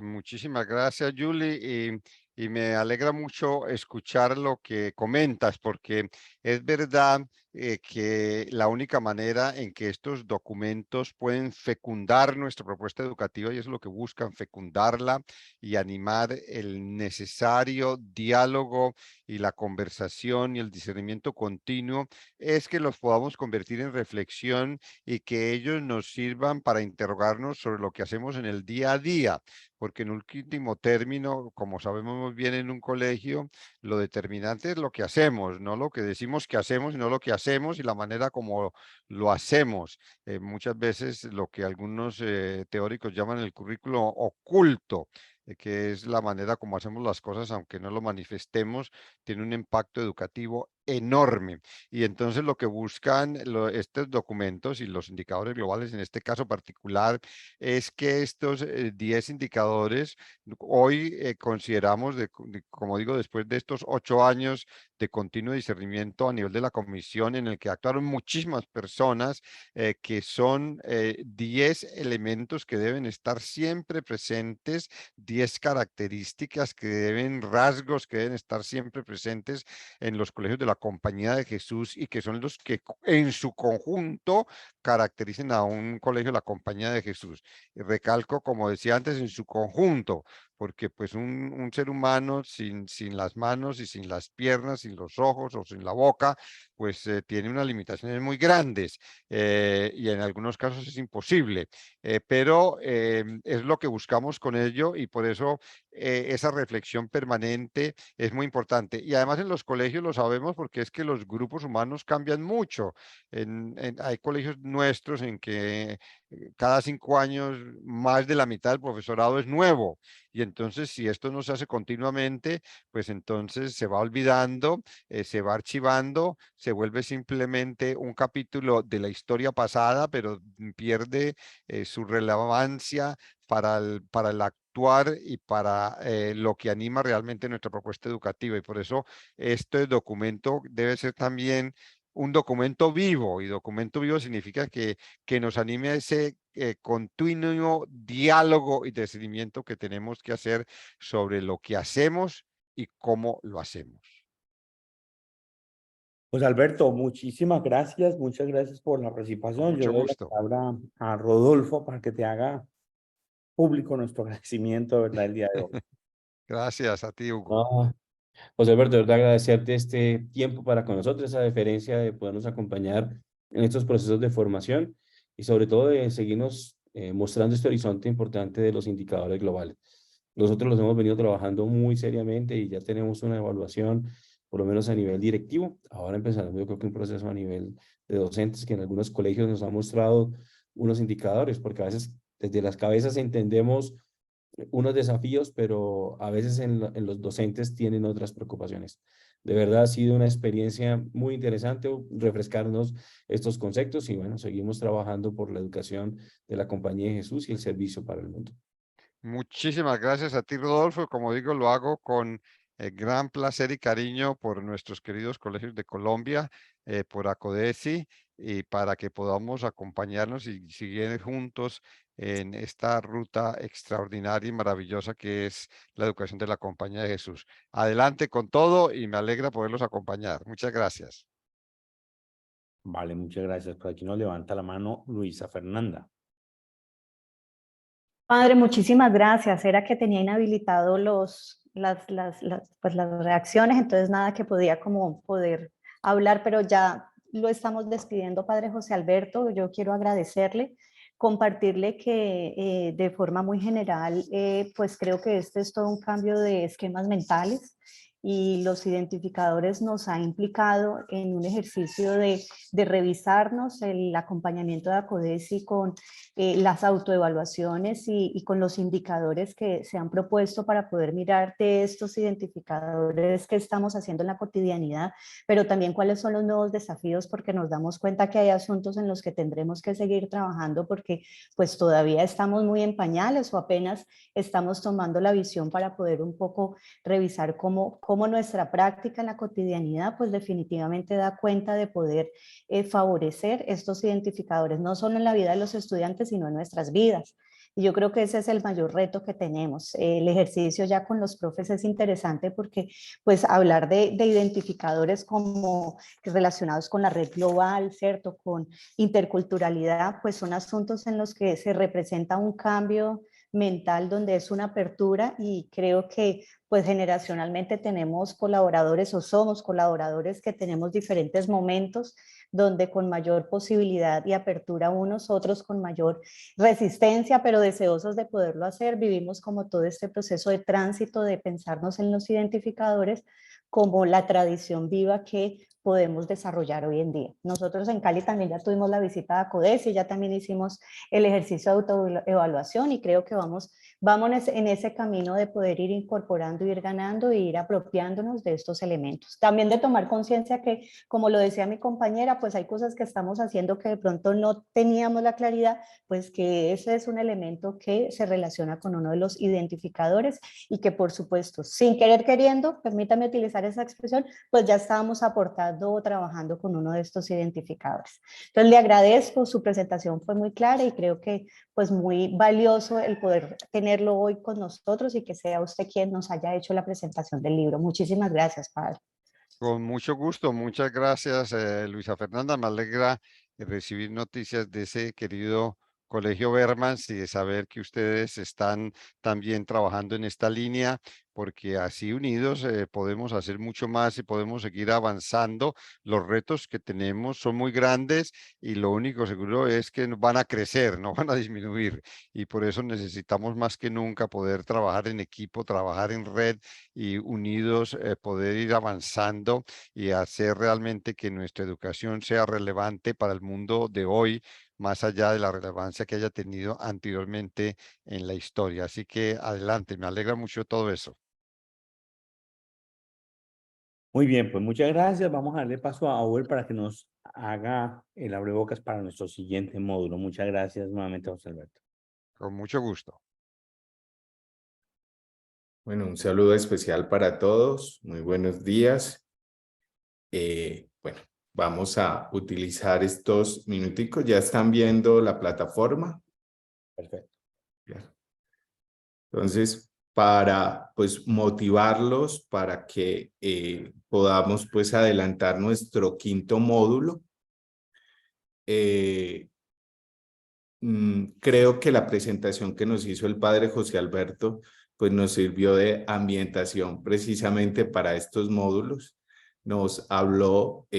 Muchísimas gracias, Julie, y me alegra mucho escuchar lo que comentas, porque es verdad que la única manera en que estos documentos pueden fecundar nuestra propuesta educativa, y es lo que buscan, fecundarla y animar el necesario diálogo y la conversación y el discernimiento continuo, es que los podamos convertir en reflexión y que ellos nos sirvan para interrogarnos sobre lo que hacemos en el día a día, porque en último término, como sabemos muy bien en un colegio, lo determinante es lo que hacemos, no lo que decimos que hacemos, sino lo que hacemos y la manera como lo hacemos. Muchas veces lo que algunos teóricos llaman el currículo oculto, que es la manera como hacemos las cosas, aunque no lo manifestemos, tiene un impacto educativo enorme. Y entonces lo que buscan estos documentos y los indicadores globales, en este caso particular, es que estos 10 indicadores hoy consideramos, como digo, después de estos 8 años de continuo discernimiento a nivel de la comisión en el que actuaron muchísimas personas, que son 10 elementos que deben estar siempre presentes, 10 características que deben, rasgos que deben estar siempre presentes en los colegios de la Compañía de Jesús y que son los que en su conjunto caracterizan a un colegio de la Compañía de Jesús. Y recalco, como decía antes, en su conjunto, porque pues un ser humano sin las manos y sin las piernas, sin los ojos o sin la boca, pues tiene unas limitaciones muy grandes y en algunos casos es imposible, pero es lo que buscamos con ello y por eso esa reflexión permanente es muy importante. Y además en los colegios lo sabemos porque es que los grupos humanos cambian mucho. Hay colegios nuestros en que cada 5 años más de la mitad del profesorado es nuevo. Y entonces, si esto no se hace continuamente, pues entonces se va olvidando, se va archivando, se vuelve simplemente un capítulo de la historia pasada, pero pierde su relevancia para el actuar y para lo que anima realmente nuestra propuesta educativa. Y por eso este documento debe ser también un documento vivo, y documento vivo significa que nos anime a ese continuo diálogo y discernimiento que tenemos que hacer sobre lo que hacemos y cómo lo hacemos. Pues Alberto, muchísimas gracias, muchas gracias por la participación. Yo Mucho le doy la gusto. palabra a Rodolfo para que te haga público nuestro agradecimiento, ¿verdad? El día de hoy. Gracias a ti, Hugo. No, José Alberto, de verdad agradecerte este tiempo para con nosotros, esa deferencia de podernos acompañar en estos procesos de formación y sobre todo de seguirnos mostrando este horizonte importante de los indicadores globales. Nosotros los hemos venido trabajando muy seriamente y ya tenemos una evaluación, por lo menos a nivel directivo. Ahora empezaremos, yo creo que un proceso a nivel de docentes que en algunos colegios nos ha mostrado unos indicadores, porque a veces desde las cabezas entendemos unos desafíos, pero a veces en los docentes tienen otras preocupaciones. De verdad ha sido una experiencia muy interesante refrescarnos estos conceptos y bueno, seguimos trabajando por la educación de la Compañía de Jesús y el servicio para el mundo. Muchísimas gracias a ti, Rodolfo. Como digo, lo hago con gran placer y cariño por nuestros queridos colegios de Colombia, por ACODESI, y para que podamos acompañarnos y seguir juntos en esta ruta extraordinaria y maravillosa que es la educación de la Compañía de Jesús. Adelante con todo y me alegra poderlos acompañar. Muchas gracias. Vale, muchas gracias. Por aquí nos levanta la mano Luisa Fernanda. Padre, muchísimas gracias. Era que tenía inhabilitado pues las reacciones, entonces nada que podía como poder hablar, pero ya lo estamos despidiendo, Padre José Alberto. Yo quiero agradecerle, compartirle que de forma muy general, pues creo que este es todo un cambio de esquemas mentales y los identificadores nos ha implicado en un ejercicio de revisarnos el acompañamiento de ACODESI con las autoevaluaciones y con los indicadores que se han propuesto para poder mirar de estos identificadores qué estamos haciendo en la cotidianidad, pero también cuáles son los nuevos desafíos, porque nos damos cuenta que hay asuntos en los que tendremos que seguir trabajando porque pues todavía estamos muy en pañales o apenas estamos tomando la visión para poder un poco revisar cómo nuestra práctica en la cotidianidad pues definitivamente da cuenta de poder favorecer estos identificadores, no solo en la vida de los estudiantes, sino en nuestras vidas. Y yo creo que ese es el mayor reto que tenemos. El ejercicio ya con los profes es interesante porque pues hablar de identificadores como relacionados con la red global, ¿cierto? Con interculturalidad, pues son asuntos en los que se representa un cambio mental donde es una apertura, y creo que pues generacionalmente tenemos colaboradores o somos colaboradores que tenemos diferentes momentos donde con mayor posibilidad y apertura unos, otros con mayor resistencia, pero deseosos de poderlo hacer. Vivimos como todo este proceso de tránsito, de pensarnos en los identificadores como la tradición viva que podemos desarrollar hoy en día. Nosotros en Cali también ya tuvimos la visita de ACODESI, ya también hicimos el ejercicio de autoevaluación y creo que vamos en ese camino de poder ir incorporando, ir ganando e ir apropiándonos de estos elementos. También de tomar conciencia que, como lo decía mi compañera, pues hay cosas que estamos haciendo que de pronto no teníamos la claridad, pues que ese es un elemento que se relaciona con uno de los identificadores y que por supuesto, sin querer queriendo, permítame utilizar esa expresión, pues ya estábamos aportando o trabajando con uno de estos identificadores. Entonces le agradezco, su presentación fue muy clara y creo que pues muy valioso el poder tenerlo hoy con nosotros y que sea usted quien nos haya hecho la presentación del libro. Muchísimas gracias, padre. Con mucho gusto, muchas gracias, Luisa Fernanda. Me alegra recibir noticias de ese querido Colegio Bermans y de saber que ustedes están también trabajando en esta línea, porque así unidos podemos hacer mucho más y podemos seguir avanzando. Los retos que tenemos son muy grandes y lo único seguro es que van a crecer, no van a disminuir. Y por eso necesitamos más que nunca poder trabajar en equipo, trabajar en red y unidos poder ir avanzando y hacer realmente que nuestra educación sea relevante para el mundo de hoy, más allá de la relevancia que haya tenido anteriormente en la historia. Así que adelante, me alegra mucho todo eso. Muy bien, pues muchas gracias. Vamos a darle paso a Auer para que nos haga el abrebocas para nuestro siguiente módulo. Muchas gracias nuevamente, José Alberto. Con mucho gusto. Bueno, un saludo especial para todos. Muy buenos días. Bueno, vamos a utilizar estos minuticos. ¿Ya están viendo la plataforma? Perfecto. Bien. Entonces, para pues motivarlos para que podamos pues adelantar nuestro quinto módulo, creo que la presentación que nos hizo el padre José Alberto pues nos sirvió de ambientación precisamente para estos módulos. Nos habló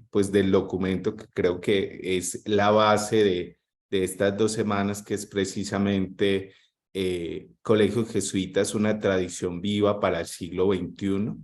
pues del documento que creo que es la base de estas 2 semanas, que es precisamente Colegios Jesuitas, una tradición viva para el siglo XXI.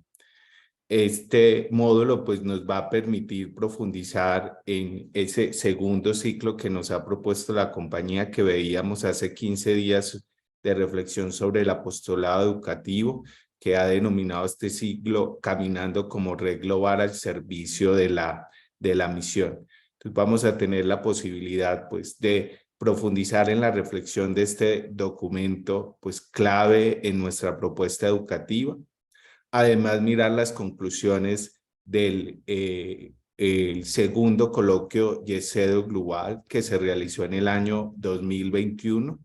Este módulo pues nos va a permitir profundizar en ese segundo ciclo que nos ha propuesto la compañía, que veíamos hace 15 días, de reflexión sobre el apostolado educativo, que ha denominado este ciclo Caminando como Red Global al servicio de la misión. Entonces vamos a tener la posibilidad pues de profundizar en la reflexión de este documento pues clave en nuestra propuesta educativa. Además, mirar las conclusiones del el segundo coloquio YESEDO Global que se realizó en el año 2021,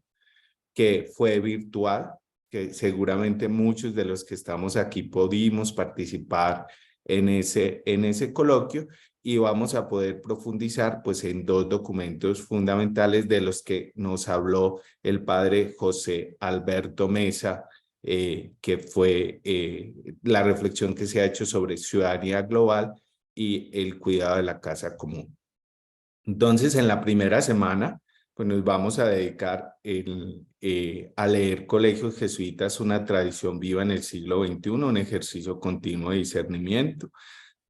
que fue virtual, que seguramente muchos de los que estamos aquí pudimos participar en ese coloquio, y vamos a poder profundizar pues en 2 documentos fundamentales de los que nos habló el padre José Alberto Mesa, que fue la reflexión que se ha hecho sobre ciudadanía global y el cuidado de la casa común. Entonces, en la primera semana pues nos vamos a dedicar a leer Colegios Jesuitas, una tradición viva en el siglo XXI, un ejercicio continuo de discernimiento.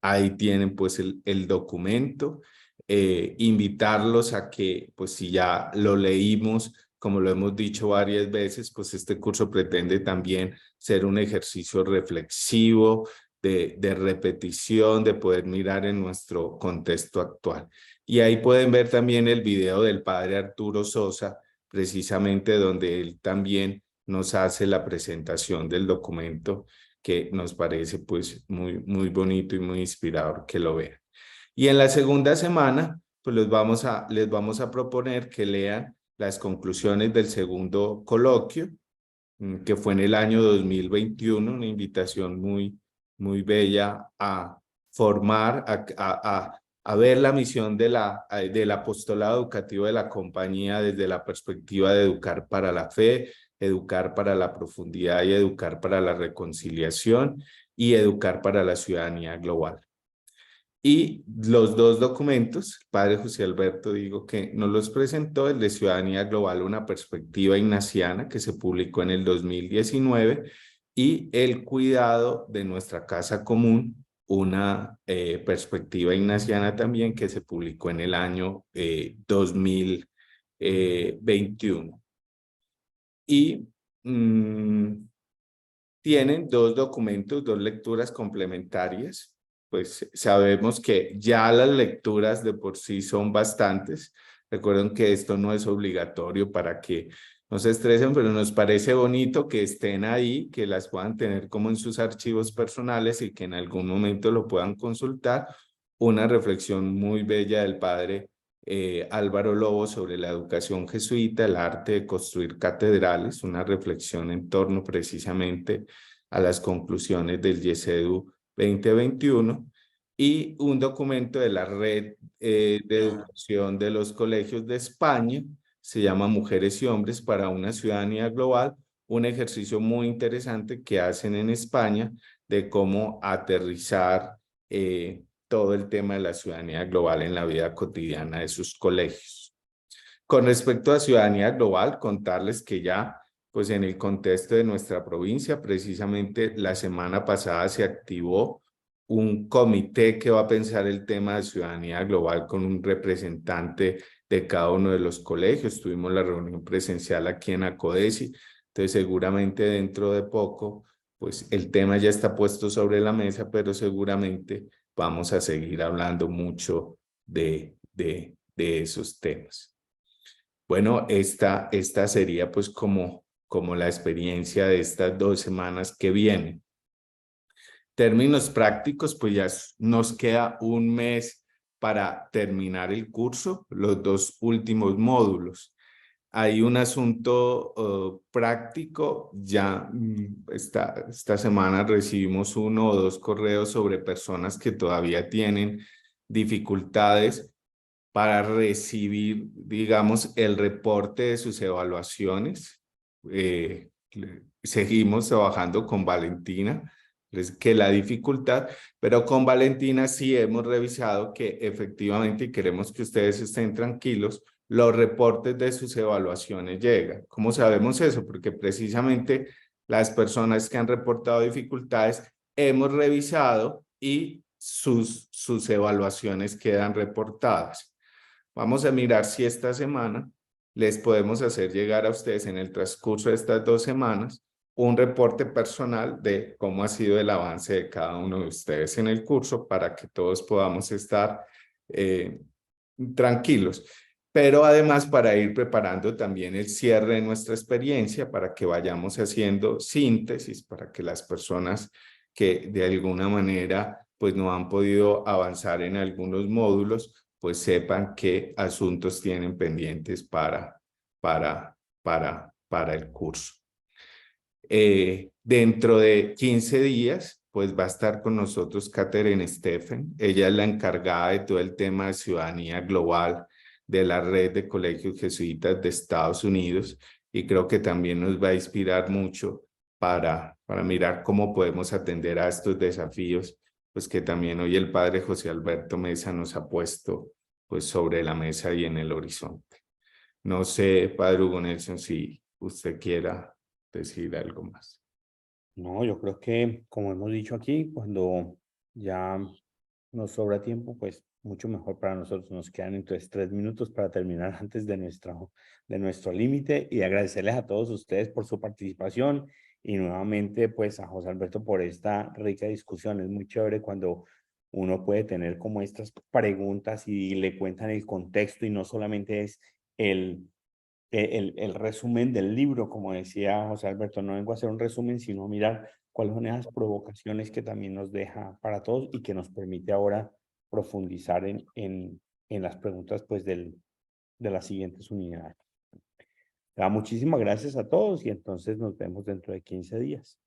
Ahí tienen pues el documento. Invitarlos a que, pues si ya lo leímos, como lo hemos dicho varias veces, pues este curso pretende también ser un ejercicio reflexivo, de repetición, de poder mirar en nuestro contexto actual. Y ahí pueden ver también el video del padre Arturo Sosa, precisamente donde él también nos hace la presentación del documento, que nos parece pues muy bonito y muy inspirador que lo vean. Y en la segunda semana, pues les vamos a proponer que lean las conclusiones del segundo coloquio, que fue en el año 2021, una invitación muy bella a formar, a ver la misión del apostolado educativo de la compañía desde la perspectiva de educar para la fe, educar para la profundidad y educar para la reconciliación y educar para la ciudadanía global. Y los dos documentos, el padre José Alberto, digo que nos los presentó, el de Ciudadanía Global, una perspectiva ignaciana, que se publicó en el 2019, y el cuidado de nuestra casa común, una perspectiva ignaciana también, que se publicó en el año 2021. Y tienen dos documentos, dos lecturas complementarias. Pues sabemos que ya las lecturas de por sí son bastantes. Recuerden que esto no es obligatorio para que no se estresen, pero nos parece bonito que estén ahí, que las puedan tener como en sus archivos personales y que en algún momento lo puedan consultar. Una reflexión muy bella del padre Álvaro Lobo sobre la educación jesuita, el arte de construir catedrales, una reflexión en torno precisamente a las conclusiones del YESEDU 2021, y un documento de la red de educación de los colegios de España, se llama Mujeres y Hombres para una Ciudadanía Global, un ejercicio muy interesante que hacen en España de cómo aterrizar todo el tema de la ciudadanía global en la vida cotidiana de sus colegios. Con respecto a ciudadanía global, contarles que ya pues en el contexto de nuestra provincia, precisamente la semana pasada se activó un comité que va a pensar el tema de ciudadanía global con un representante de cada uno de los colegios. Tuvimos la reunión presencial aquí en Acodesi, entonces seguramente dentro de poco, pues el tema ya está puesto sobre la mesa, pero seguramente vamos a seguir hablando mucho de esos temas. Bueno, esta sería pues como la experiencia de estas 2 semanas que vienen. Términos prácticos, pues ya nos queda un mes para terminar el curso, los 2 últimos módulos. Hay un asunto práctico, ya esta semana recibimos 1 o 2 correos sobre personas que todavía tienen dificultades para recibir, digamos, el reporte de sus evaluaciones. Seguimos trabajando con Valentina, que la dificultad, pero con Valentina sí hemos revisado que efectivamente, y queremos que ustedes estén tranquilos, los reportes de sus evaluaciones llegan. ¿Cómo sabemos eso? Porque precisamente las personas que han reportado dificultades hemos revisado y sus evaluaciones quedan reportadas. Vamos a mirar si esta semana les podemos hacer llegar a ustedes en el transcurso de estas 2 semanas un reporte personal de cómo ha sido el avance de cada uno de ustedes en el curso para que todos podamos estar tranquilos. Pero además para ir preparando también el cierre de nuestra experiencia, para que vayamos haciendo síntesis, para que las personas que de alguna manera pues no han podido avanzar en algunos módulos, pues sepan qué asuntos tienen pendientes para el curso. Dentro de 15 días, pues va a estar con nosotros Catherine Stephen. Ella es la encargada de todo el tema de ciudadanía global de la red de colegios jesuitas de Estados Unidos, y creo que también nos va a inspirar mucho para mirar cómo podemos atender a estos desafíos, pues que también hoy el padre José Alberto Mesa nos ha puesto pues sobre la mesa y en el horizonte. No sé, padre Hugo Nelson, si usted quiera decir algo más. No, yo creo que, como hemos dicho aquí, cuando ya nos sobra tiempo, pues mucho mejor para nosotros. Nos quedan entonces 3 minutos para terminar antes de nuestro límite y agradecerles a todos ustedes por su participación y nuevamente pues a José Alberto por esta rica discusión. Es muy chévere cuando uno puede tener como estas preguntas y le cuentan el contexto y no solamente es el resumen del libro, como decía José Alberto, no vengo a hacer un resumen, sino a mirar cuáles son esas provocaciones que también nos deja para todos y que nos permite ahora profundizar en las preguntas pues de las siguientes unidades. Muchísimas gracias a todos y entonces nos vemos dentro de 15 días.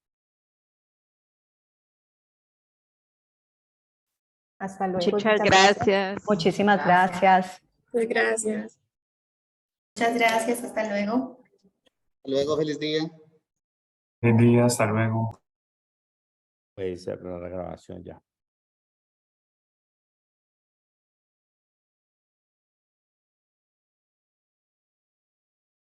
Hasta luego. Muchas gracias. Muchísimas gracias. Muchas gracias. Muchas gracias, hasta luego. Hasta luego, feliz día. Feliz día, hasta luego. Puede cerrar la grabación ya.